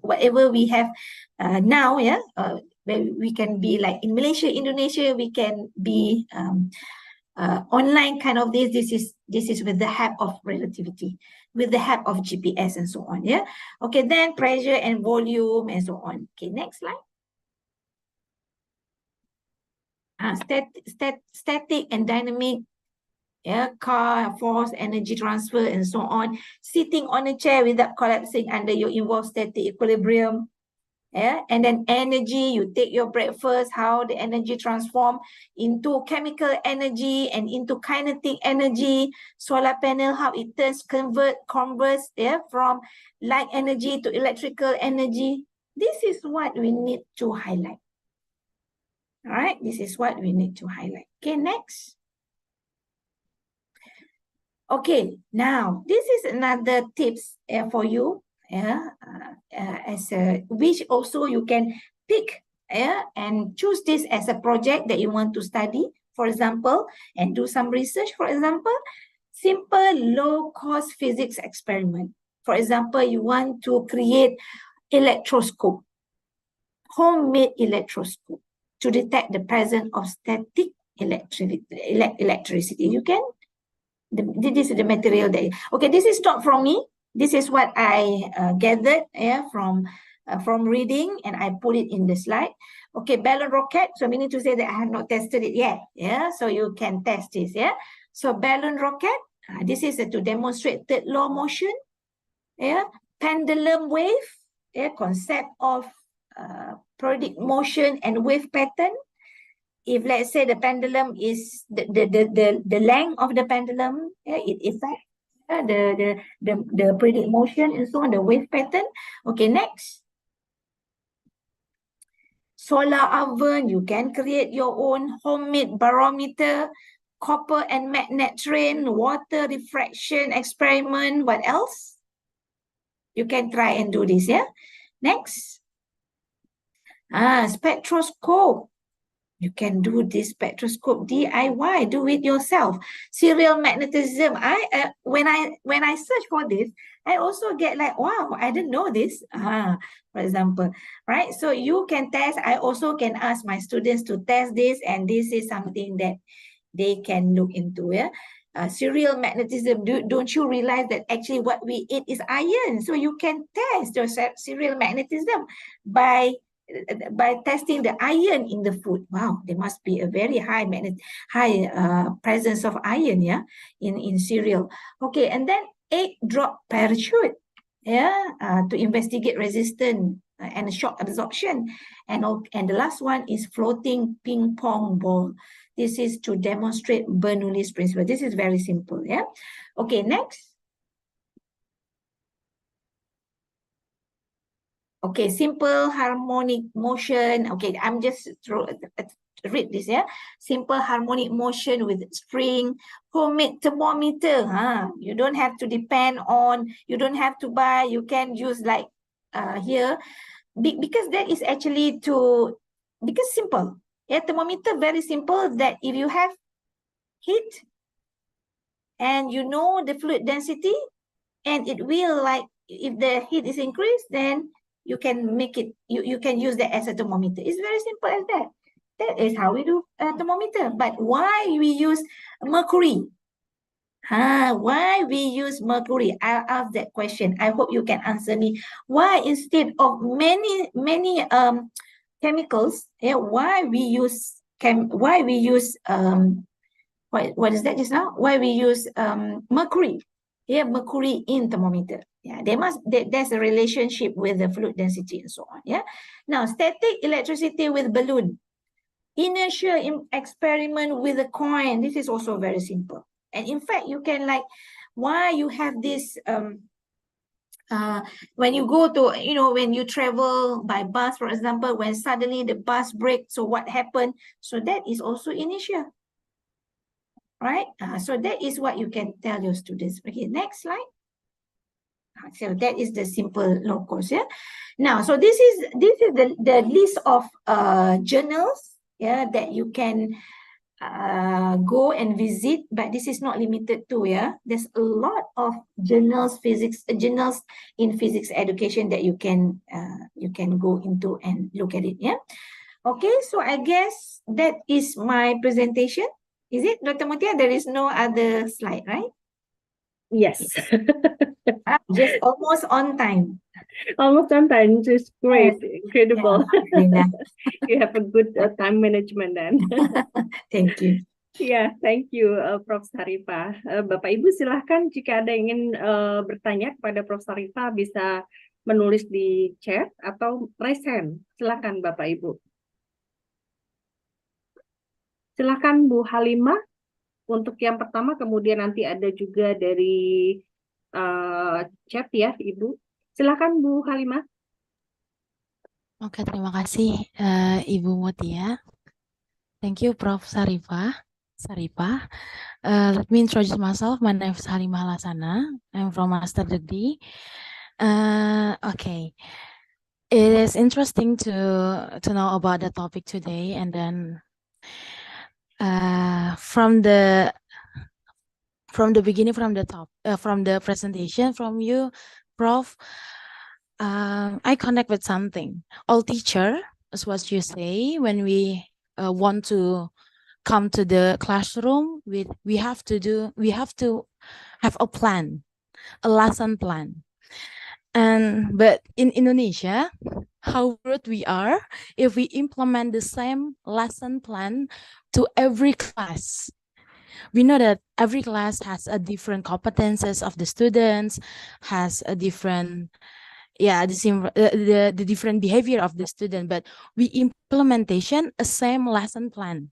whatever we have now, yeah? We can be like in Malaysia, Indonesia, we can be online kind of this is with the help of relativity, with the help of GPS and so on, yeah. Okay, then pressure and volume and so on. Okay, next slide. Static and dynamic, yeah, car, force, energy transfer and so on. Sitting on a chair without collapsing under your involved static equilibrium. Yeah, and then energy, you take your breakfast, how the energy transform into chemical energy and into kinetic energy. Solar panel, how it converts, yeah, from light energy to electrical energy. This is what we need to highlight. All right, this is what we need to highlight. Okay, next. Okay, now this is another tips for you. Yeah, which also you can pick, yeah, and choose this as a project that you want to study for example, and do some research, for example, simple low-cost physics experiment. For example, you want to create electroscope, homemade electroscope to detect the presence of static electricity. You can, this is the material that, okay, this is not from me. This is what I gathered from reading, and I put it in the slide. Okay, balloon rocket. So meaning to say that I have not tested it yet. Yeah, so you can test this. Yeah, so balloon rocket. This is to demonstrate third law motion. Yeah, pendulum wave. Yeah, concept of periodic motion and wave pattern. If let's say the pendulum is the length of the pendulum, yeah, it affects the periodic motion and so on, the wave pattern. Okay, next. Solar oven, you can create your own homemade barometer, copper and magnet train, water refraction experiment. What else? You can try and do this, yeah? Next. Spectroscope. You can do this spectroscope DIY, do it yourself. Serial magnetism. When I search for this, I also get like, wow, I didn't know this. For example, right? So you can test. I also can ask my students to test this, and this is something that they can look into. Yeah. Serial magnetism. Don't you realize that actually what we eat is iron? So you can test your serial magnetism by testing the iron in the food. Wow, there must be a very high presence of iron, yeah, in cereal. Okay, and then egg drop parachute, yeah, to investigate resistance and shock absorption. And the last one is floating ping pong ball. This is to demonstrate Bernoulli's principle. This is very simple, yeah. Okay, next. Okay, simple harmonic motion. Okay, I'm just read this, yeah. Simple harmonic motion with string, homemade thermometer. You don't have to depend on, you don't have to buy, you can use like here. Because that is actually because simple. Yeah, thermometer, very simple, that if you have heat and you know the fluid density, and it will like, if the heat is increased, then you can make it, you can use that as a thermometer. It's very simple as that. That is how we do a thermometer. But why we use mercury? Why we use mercury? I'll ask that question. I hope you can answer me. Why instead of many chemicals, yeah, why we use what is that just now? Why we use mercury? Yeah, mercury in thermometer. Yeah, there's a relationship with the fluid density and so on. Yeah. Now, static electricity with balloon. Inertia experiment with a coin. This is also very simple. And in fact, you can like, why you have this when you go to, when you travel by bus, for example, when suddenly the bus breaks, so what happened? So that is also inertia. Right? So that is what you can tell your students. Okay, next slide. So that is the simple low cost. Yeah. Now, so this is the list of journals, yeah, that you can go and visit, but this is not limited to, yeah. There's a lot of journals in physics education that you can go into and look at it. Yeah. Okay, so I guess that is my presentation. Is it, Dr. Mutia? There is no other slide, right? Yes. Just almost on time. Almost on time. Just great. Incredible. Yeah, You have a good time management then. thank you. Ya, thank you, Prof. Sarifah. Bapak Ibu silahkan jika ada yang ingin bertanya kepada Prof. Sarifah bisa menulis di chat atau raise hand. Silakan Bapak Ibu. Silakan Bu Halimah untuk yang pertama, kemudian nanti ada juga dari chat ya Ibu. Silakan Bu Halimah. Oke, terima kasih Ibu Mutia. Thank you Prof. Sarifah. Let me introduce myself. My name is Halimah Lasana. I'm from Master Degree. Okay. It is interesting to know about the topic today, and then from the beginning, from the top, from the presentation from you, Prof, I connect with something. All teacher, as what you say, when we want to come to the classroom, we have to have a plan, a lesson plan. But in Indonesia, how rude we are if we implement the same lesson plan to every class. We know that every class has a different competences of the students, has a different the different behavior of the student, but we implementation a same lesson plan.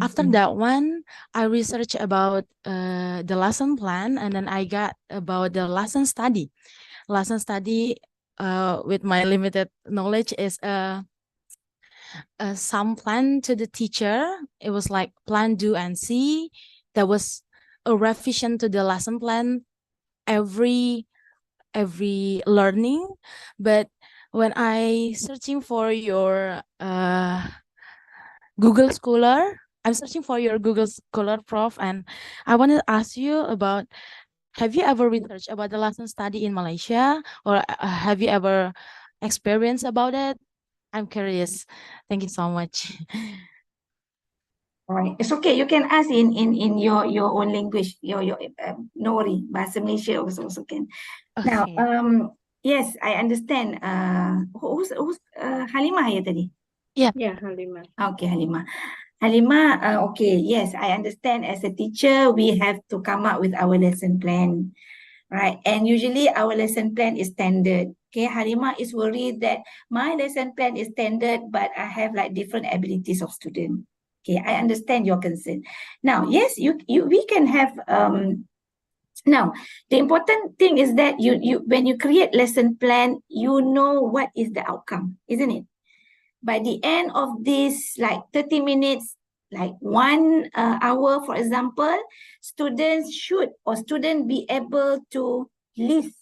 After that one, I researched about the lesson plan, and then I got about the lesson study. Lesson study with my limited knowledge is some plan to the teacher. It was like plan, do, and see. There was a revision to the lesson plan every learning. But when I searching for your Google Scholar, I'm searching for your Google Scholar, Prof, and I want to ask you about, have you ever researched about the lesson study in Malaysia, or have you ever experienced about it? I'm curious. Thank you so much. All right, it's okay. You can ask in your own language. No worry. Bahasa Malaysia also can. Now, Okay. yes, I understand. Who's Halimah ya tadi? Yeah. Yeah, Halimah. Okay, Halimah. Halimah, okay, yes, I understand. As a teacher, we have to come up with our lesson plan, right? And usually our lesson plan is standard. Okay, Halimah is worried that my lesson plan is standard, but I have like different abilities of student. Okay, I understand your concern. Now, yes, we can have now the important thing is that you when you create lesson plan, you know what is the outcome, isn't it? By the end of this, like 30 minutes, like 1 hour, for example, students be able to list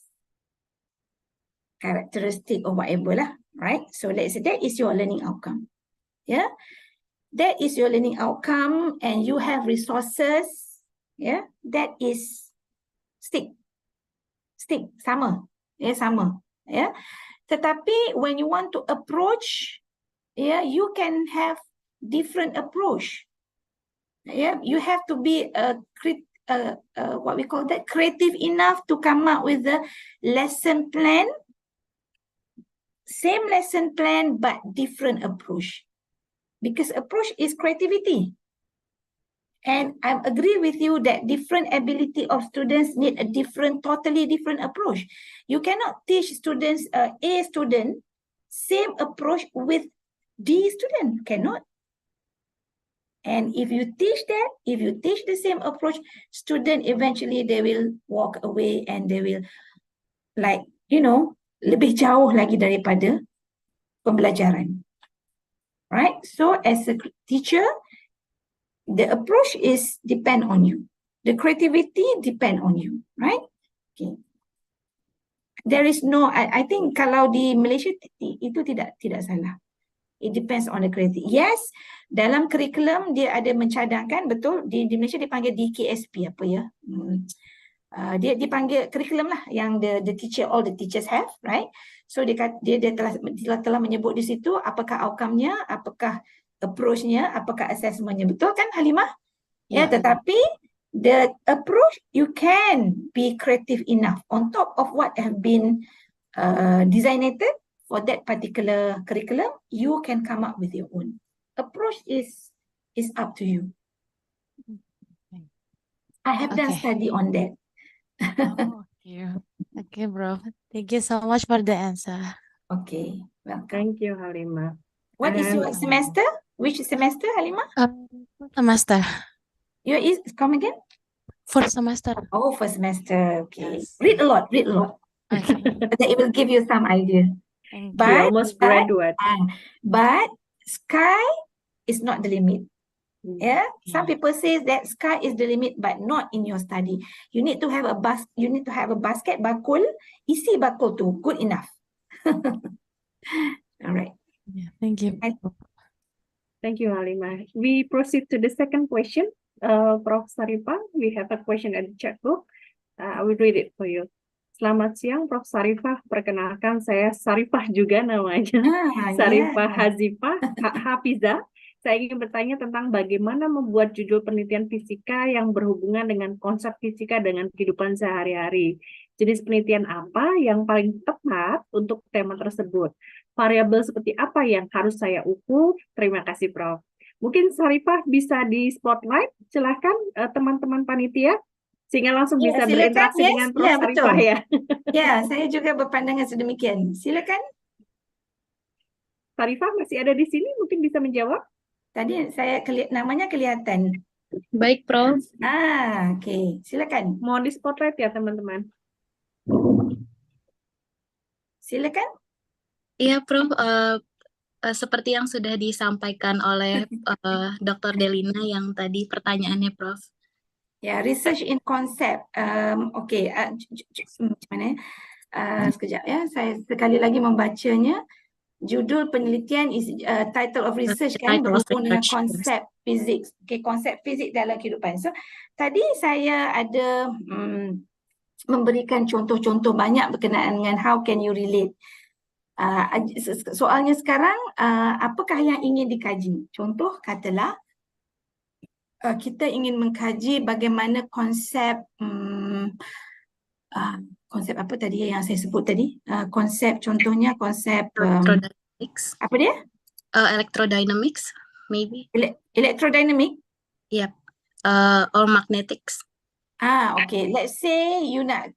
characteristic or whatever lah, right? So let's say that is your learning outcome. Yeah, that is your learning outcome, and you have resources. Yeah, that is stick, sama. Yeah, sama. Yeah, tetapi when you want to approach, yeah, you can have different approach. Yeah, you have to be what we call that, creative enough to come up with a lesson plan, same lesson plan but different approach, because approach is creativity. And I agree with you that different ability of students need a totally different approach. You cannot teach students, A student, same approach with D student, cannot. And if you teach the same approach, student eventually they will walk away and they will like, lebih jauh lagi daripada pembelajaran. Right? So as a teacher, the approach is depend on you. The creativity depend on you, right? Okay. There is no, I think kalau di Malaysia itu tidak salah. It depends on the creativity. Yes, dalam kurikulum dia ada mencadangkan, betul, di Malaysia dipanggil DKSP apa ya? Dia dipanggil kurikulum lah yang all the teachers have, right? So dia telah menyebut di situ apakah outcome-nya, apakah approach-nya, apakah assessment-nya. Betul kan, Halimah? Ya, tetapi the approach, you can be creative enough on top of what have been designated for that particular curriculum. You can come up with your own approach. Is up to you. I have done study on that. Oh, okay, bro. Thank you so much for the answer. Okay, welcome. Thank you, Halimah. What is your semester? Which semester, Halimah? Semester. Your is come again? First semester. Oh, first semester. Okay. Yes. Read a lot. Okay. That it will give you some idea. Thank We almost graduate. But sky is not the limit. Yeah, some Okay. people say that sky is the limit, but not in your study. You need to have a basket, bakul, isi bakul tu, good enough. All right. Yeah, thank you. Thank you, Halimah. We proceed to the second question. Prof. Sarifah, we have a question at the chat book. I will read it for you. Selamat siang, Prof. Sarifah. Perkenalkan, saya Sarifah juga namanya. Sarifah Hafizah. Saya ingin bertanya tentang bagaimana membuat judul penelitian fisika yang berhubungan dengan konsep fisika dengan kehidupan sehari-hari. Jenis penelitian apa yang paling tepat untuk tema tersebut? Variabel seperti apa yang harus saya ukur? Terima kasih, Prof. Mungkin Sarifah bisa di spotlight, silahkan teman-teman panitia, sehingga langsung Ya, bisa silakan. berinteraksi Yes, dengan Prof. ya, Sarifah betul. ya. Ya, saya juga berpandangan sedemikian. Silakan. Sarifah masih ada di sini, mungkin bisa menjawab. Tadi saya namanya kelihatan. Baik, Prof. Okey. Silakan. Mohon di spotlight ya, teman-teman. Silakan. Iya, Prof. Seperti yang sudah disampaikan oleh Dr. Delina yang tadi pertanyaannya, Prof. Ya, research in concept. Okey, macam mana? Sekejap ya. Saya sekali lagi membacanya. Judul penelitian is title of research kan Title of berhubung dengan research, konsep physics. Okay, konsep fizik dalam kehidupan. So, tadi saya ada memberikan contoh-contoh banyak berkenaan dengan how can you relate. Soalnya sekarang, apakah yang ingin dikaji? Contoh katalah, kita ingin mengkaji bagaimana konsep konsep apa tadi yang saya sebut tadi? Konsep contohnya konsep Electrodynamics. apa dia? Electrodynamics, maybe. Electrodynamic. Yep. Or magnetics. Okay. Let's say you nak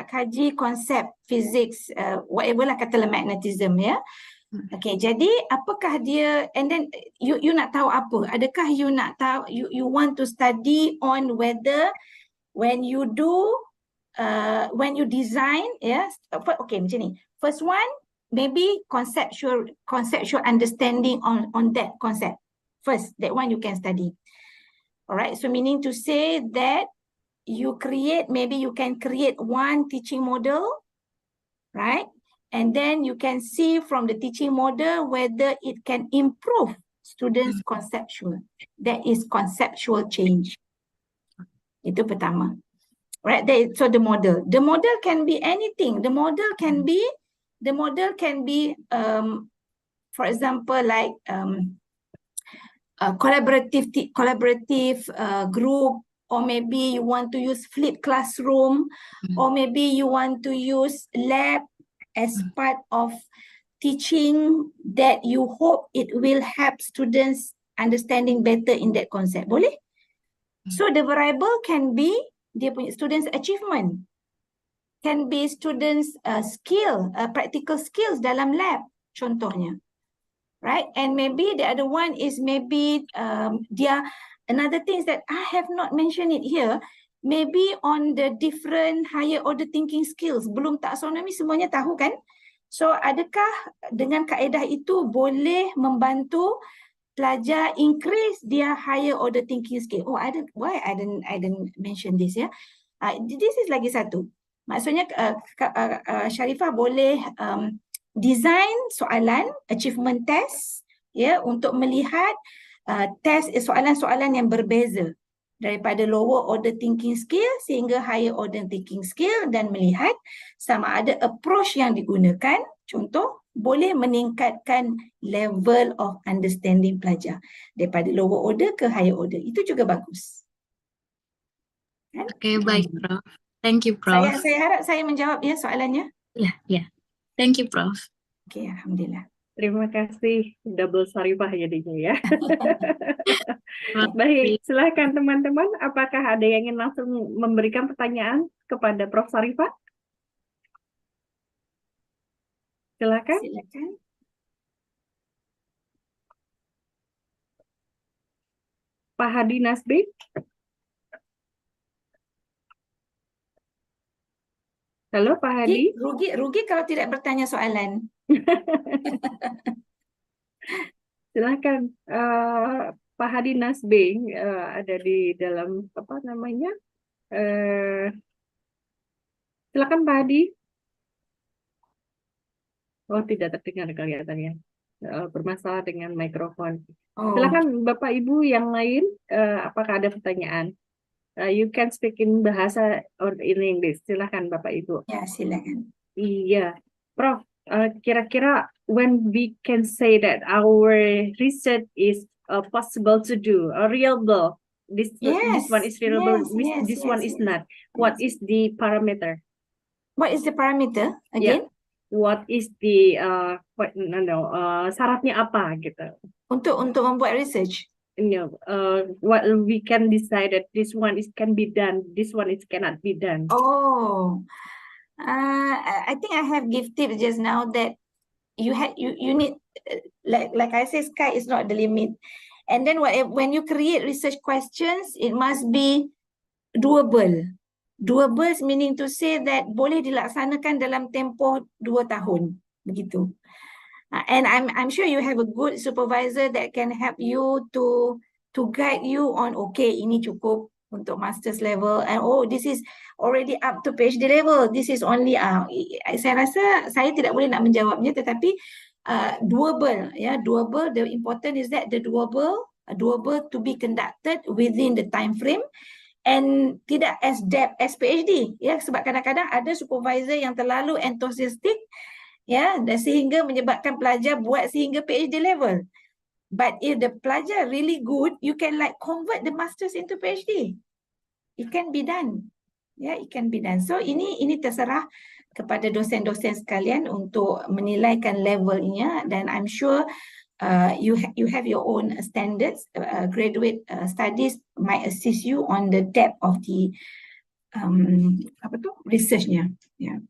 kaji konsep physics, whatever lah katalah magnetism ya. Okay, jadi apakah dia, and then you nak tahu apa? Adakah you nak tahu, you want to study on whether when you do when you design, yes, okay, macam ni. First one, maybe conceptual understanding on that concept. First, that one you can study. Alright, so meaning to say that maybe you can create one teaching model, right? And then you can see from the teaching model whether it can improve students' conceptual. That is conceptual change. Itu pertama. Right, so the model can be anything. The model can be, for example, like collaborative group, or maybe you want to use flipped classroom, or maybe you want to use lab as part of teaching that you hope it will help students understanding better in that concept. Boleh? So the variable can be dia punya students' achievement, can be students' skill, practical skills dalam lab, contohnya. Right? And maybe the other one is maybe another thing is that I have not mentioned it here, maybe on the different higher order thinking skills. Belum taksonomi semuanya tahu kan? So adakah dengan kaedah itu boleh membantu pelajar increase their higher order thinking skill? Oh, I didn't mention this ya. This is lagi satu. Maksudnya Sharifah boleh design soalan achievement test ya untuk melihat test soalan-soalan yang berbeza daripada lower order thinking skill sehingga higher order thinking skill, dan melihat sama ada approach yang digunakan, contoh, boleh meningkatkan level of understanding pelajar daripada lower order ke higher order. Itu juga bagus. Kan? Okay, baik, Prof. Thank you, Prof. Saya harap saya menjawab ya soalannya. Ya. Thank you, Prof. Okay, Alhamdulillah. Terima kasih, double Sarifah jadinya ya. Terima Baik, kasih. silahkan teman-teman. Apakah ada yang ingin langsung memberikan pertanyaan kepada Prof. Sarifah? Silakan. Pak Hadi Nasbi. Halo Pak Hadi. Rugi kalau tidak bertanya soalan. Silakan. Pak Hadi Nasbi ada di dalam apa namanya? Silakan Pak Hadi. Oh, tidak terdengar kelihatannya. bermasalah dengan mikrofon. Oh, Silakan Bapak Ibu yang lain, apakah ada pertanyaan? You can speak in bahasa or in English. Silakan Bapak Ibu. ya silakan. Iya, Prof. Kira-kira when we can say that our research is possible to do, reliable. This Yes, one is reliable. yes, This one is yes. not. What is the parameter? What is the parameter Yeah. again? What is the syaratnya apa gitu? Untuk membuat research. What we can decide that this one is can be done, this one is cannot be done. Oh, I think I have give tips just now that you need like I say, sky is not the limit. And then when you create research questions, it must be doable. Doable meaning to say that boleh dilaksanakan dalam tempoh 2 tahun, begitu. And I'm sure you have a good supervisor that can help you to guide you on, okay, ini cukup untuk master's level, and oh, this is already up to PhD level, this is only saya rasa saya tidak boleh nak menjawabnya, tetapi doable, ya, doable. The important is that the doable to be conducted within the time frame. And tidak as depth as PhD, ya, sebab kadang-kadang ada supervisor yang terlalu enthusiastic, ya, dan sehingga menyebabkan pelajar buat sehingga PhD level. But if the pelajar really good, you can like convert the masters into PhD. It can be done. Ya, it can be done. So ini terserah kepada dosen-dosen sekalian untuk menilaikan levelnya, dan I'm sure you have your own standards. Graduate studies might assist you on the depth of the researchnya. Yeah.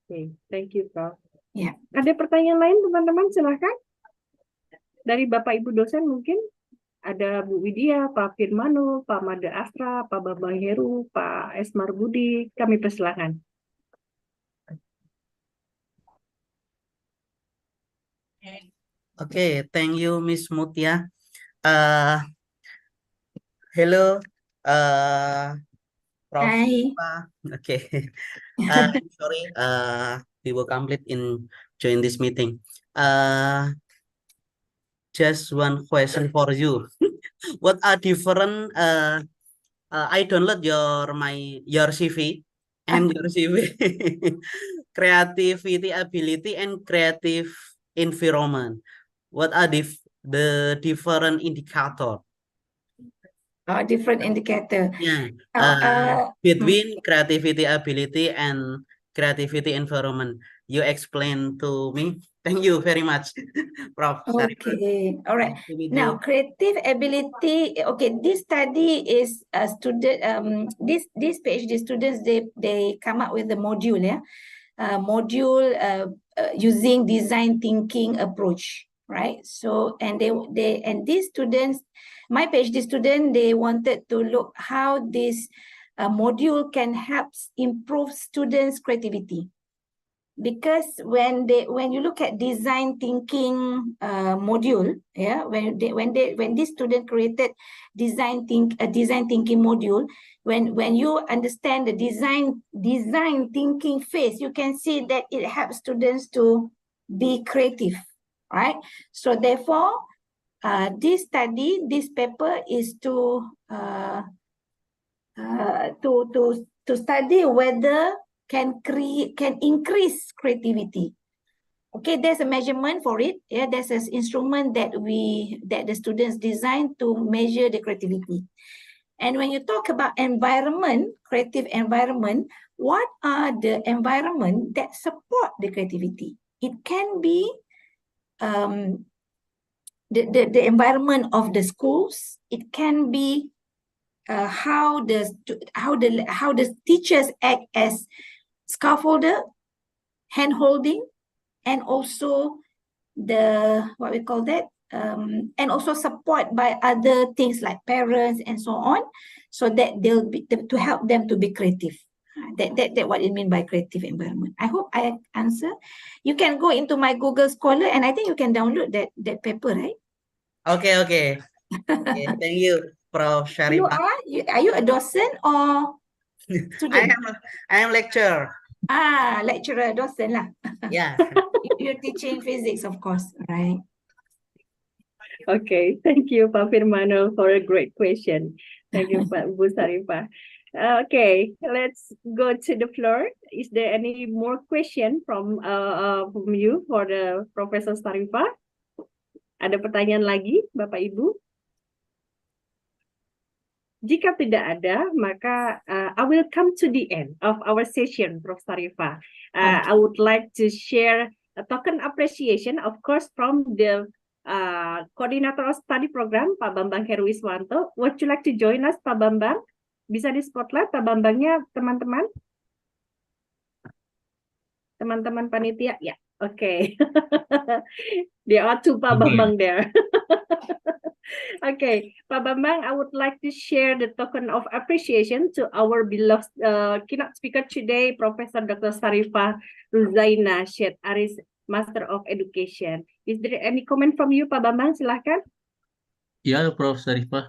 Okay, thank you, Prof. Yeah. Ada pertanyaan lain, teman-teman? Silahkan. Dari Bapak Ibu dosen mungkin ada Bu Widya, Pak Firmano, Pak Mada Astra, Pak Bambang Heru, Pak Esmar Budi. Kami persilahkan. Okay, thank you, Miss Mutia. Hello, Prof. Hi. Siva. Okay. Sorry, we were complete in join this meeting. Just one question for you. What are different? I download your CV and your CV. Creativity, ability, and creative environment. What are the different indicator? Different indicator. Yeah. Between creativity, ability, and creativity environment. You explain to me. Thank you very much, Prof. Okay, all right. Now, creative ability. Okay, this study is a student. This PhD students, they come up with the module. Yeah, module using design thinking approach, right? So and these students, my PhD student, they wanted to look how this module can help improve students' creativity. Because when you look at design thinking module, yeah, when this student created design thinking module, when you understand the design thinking phase, you can see that it helps students to be creative, right? So therefore, this paper is to study whether can increase creativity. Okay, there's a measurement for it. Yeah, there's an instrument that the students designed to measure the creativity. And when you talk about environment, creative environment, what are the environment that support the creativity? It can be the environment of the schools. It can be how the teachers act as scaffolder, hand holding, and also the what we call that, and also support by other things like parents and so on, so that they'll be to help them to be creative. That what it mean by creative environment. I hope I answer. You can go into my Google Scholar, and I think you can download that paper, right? Okay. Okay, thank you, Prof. Sharifah. Are you a docent or student? I am lecturer. Lecturer, dosen lah. Yeah. You're teaching physics, of course, right? Okay, thank you, Pak Firmano, for a great question. Thank you, Pak Bu Sarifah. Okay, let's go to the floor. Is there any more question from you for the Professor Sarifah? Ada pertanyaan lagi, Bapak Ibu? Jika tidak ada, maka I will come to the end of our session, Prof. Sarifah. I would like to share a token appreciation, of course, from the coordinator of study program, Pak Bambang Heruwiswanto. Would you like to join us, Pak Bambang? Bisa di spotlight Pak Bambangnya, teman-teman? Teman-teman panitia? Ya, oke. There are two Pak Bambang there. Okay, Pak Bambang, I would like to share the token of appreciation to our beloved keynote speaker today, Professor Dr. Sarifah Ruzaina Syed Aris, Master of Education. Is there any comment from you, Pak Bambang? Silahkan. Ya, Prof. Sarifah,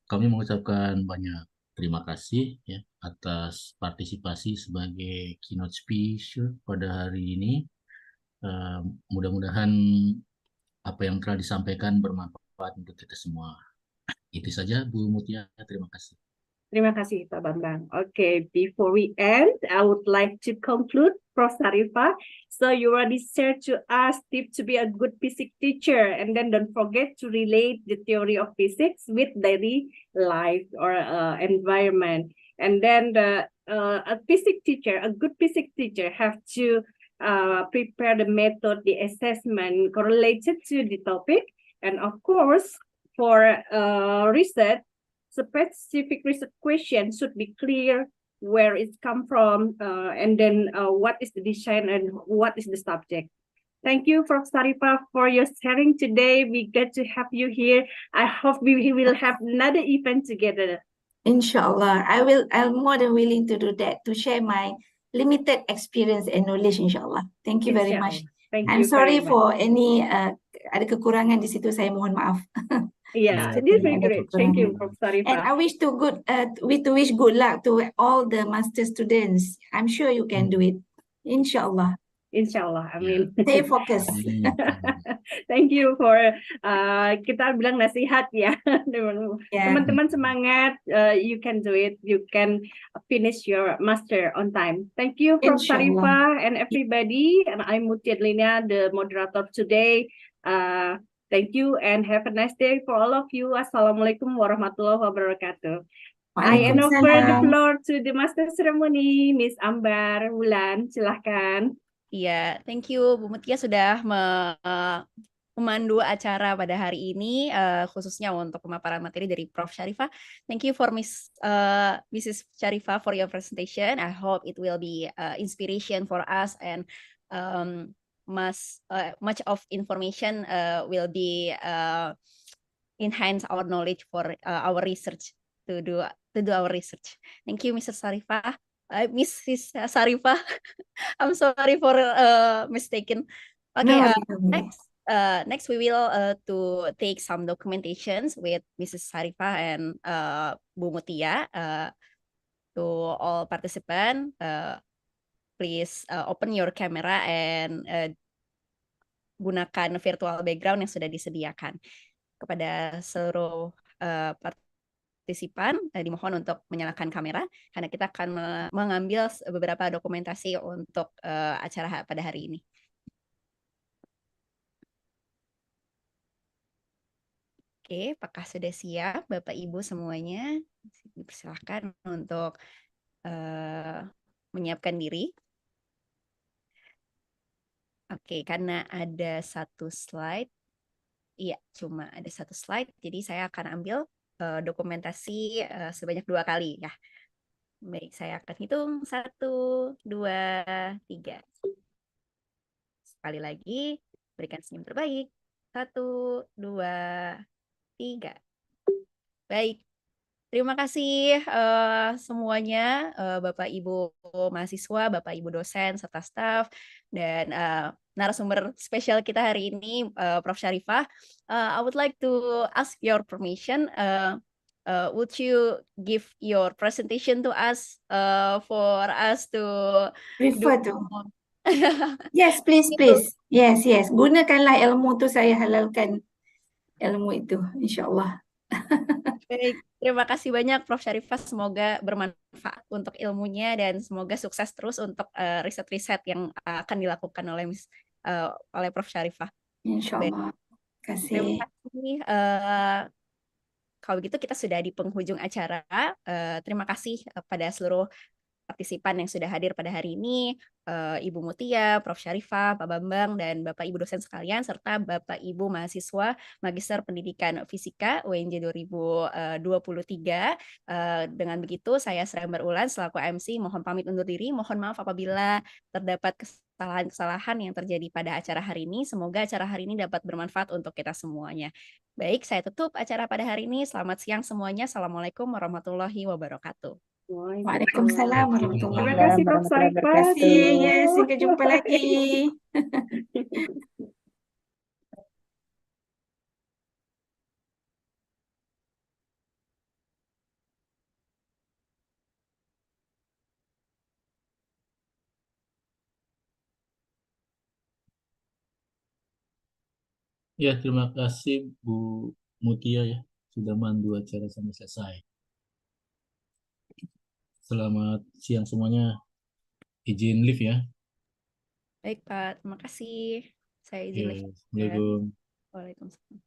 kami mengucapkan banyak terima kasih ya atas partisipasi sebagai keynote speaker pada hari ini. Mudah-mudahan apa yang telah disampaikan bermanfaat untuk kita semua. Itu saja, Bu Mutia. Terima kasih. Terima kasih, Pak Bambang. Okay, before we end, I would like to conclude, Prof. Sarifah. So you already said to us tips to be a good physics teacher, and then don't forget to relate the theory of physics with daily life or environment. And then a physics teacher, a good physics teacher, have to prepare the method, the assessment correlated to the topic, and of course, for research. Specific research question should be clear where it's come from, and then what is the design and what is the subject. Thank you, Prof. Sarifah, for your sharing today. We get to have you here. I hope we will have another event together. Inshallah, I'm more than willing to do that, to share my limited experience and knowledge, inshallah. Thank you very much. Thank I'm you sorry very much. for any ada kekurangan di situ, saya mohon maaf. Yeah, Ya, this is Ada great. Thank you, kekurangan. Prof. And Sarifah. I wish to wish good luck to all the master students. I'm sure you can do it. Inshallah. Inshallah, ya. amin. Stay focused. Amin. Thank you for kita bilang nasihat ya. Yeah. Teman-teman semangat, you can do it. You can finish your master on time. Thank you, Prof. Inshallah. Sarifah and everybody. And I'm Mutia Lina, the moderator today. Thank you and have a nice day for all of you. Assalamualaikum warahmatullahi wabarakatuh. I hand over the Waalaikumsalam. floor to the master ceremony, Miss Ambar Wulan. Silahkan. Iya, thank you Bu Mutia sudah memandu acara pada hari ini, khususnya untuk pemaparan materi dari Prof. Sarifah. Thank you for Mrs. Sarifah for your presentation. I hope it will be inspiration for us and much of information will be enhance our knowledge for our research to do our research. Thank you, Mrs. Sarifah. Mrs. Sarifah. I'm sorry for mistaken. Okay, No, next we will to take some documentations with Mrs. Sarifah and Bu Mutia. To all participants, please open your camera and gunakan virtual background yang sudah disediakan. Kepada seluruh partisipan dimohon untuk menyalakan kamera karena kita akan mengambil beberapa dokumentasi untuk acara pada hari ini. Oke, apakah sudah siap Bapak Ibu semuanya? Dipersilakan untuk menyiapkan diri. Oke, karena ada satu slide. Iya, cuma ada satu slide, jadi saya akan ambil dokumentasi sebanyak 2 kali ya. Baik, saya akan hitung 1, 2, 3. Sekali lagi, berikan senyum terbaik. 1, 2, 3. Baik, terima kasih semuanya, Bapak Ibu mahasiswa, Bapak Ibu dosen, serta staf, dan narasumber spesial kita hari ini, Prof. Sarifah. I would like to ask your permission would you give your presentation to us for us to do Refer to. Yes, please, please. Yes, yes. Gunakanlah ilmu tu, saya halalkan ilmu itu, insyaAllah. Baik, terima kasih banyak Prof. Syarifah. Semoga bermanfaat untuk ilmunya dan semoga sukses terus untuk riset-riset yang akan dilakukan oleh Prof. Syarifah. Baik, InsyaAllah. Terima terima kasih. kasih. Kalau begitu kita sudah di penghujung acara. Terima kasih pada seluruh partisipan yang sudah hadir pada hari ini, Ibu Mutia, Prof. Syarifah, Pak Bambang, dan Bapak Ibu dosen sekalian, serta Bapak Ibu mahasiswa Magister Pendidikan Fisika UNJ 2023. Dengan begitu, saya Sera Berulan selaku MC, mohon pamit undur diri. Mohon maaf apabila terdapat kesalahan-kesalahan yang terjadi pada acara hari ini. Semoga acara hari ini dapat bermanfaat untuk kita semuanya. Baik, saya tutup acara pada hari ini. Selamat siang semuanya. Assalamualaikum warahmatullahi wabarakatuh. Waalaikumsalam warahmatullahi Terima kasih Prof. wabarakatuh. Terima Syarifah. kasih. Yes, sampai jumpa lagi. Ya, terima kasih Bu Mutia ya sudah mandu acara sampai selesai. Selamat siang semuanya. Izin live ya. Baik, Pak. Terima kasih. Saya izin Oke, live. Assalamualaikum. Waalaikumsalam.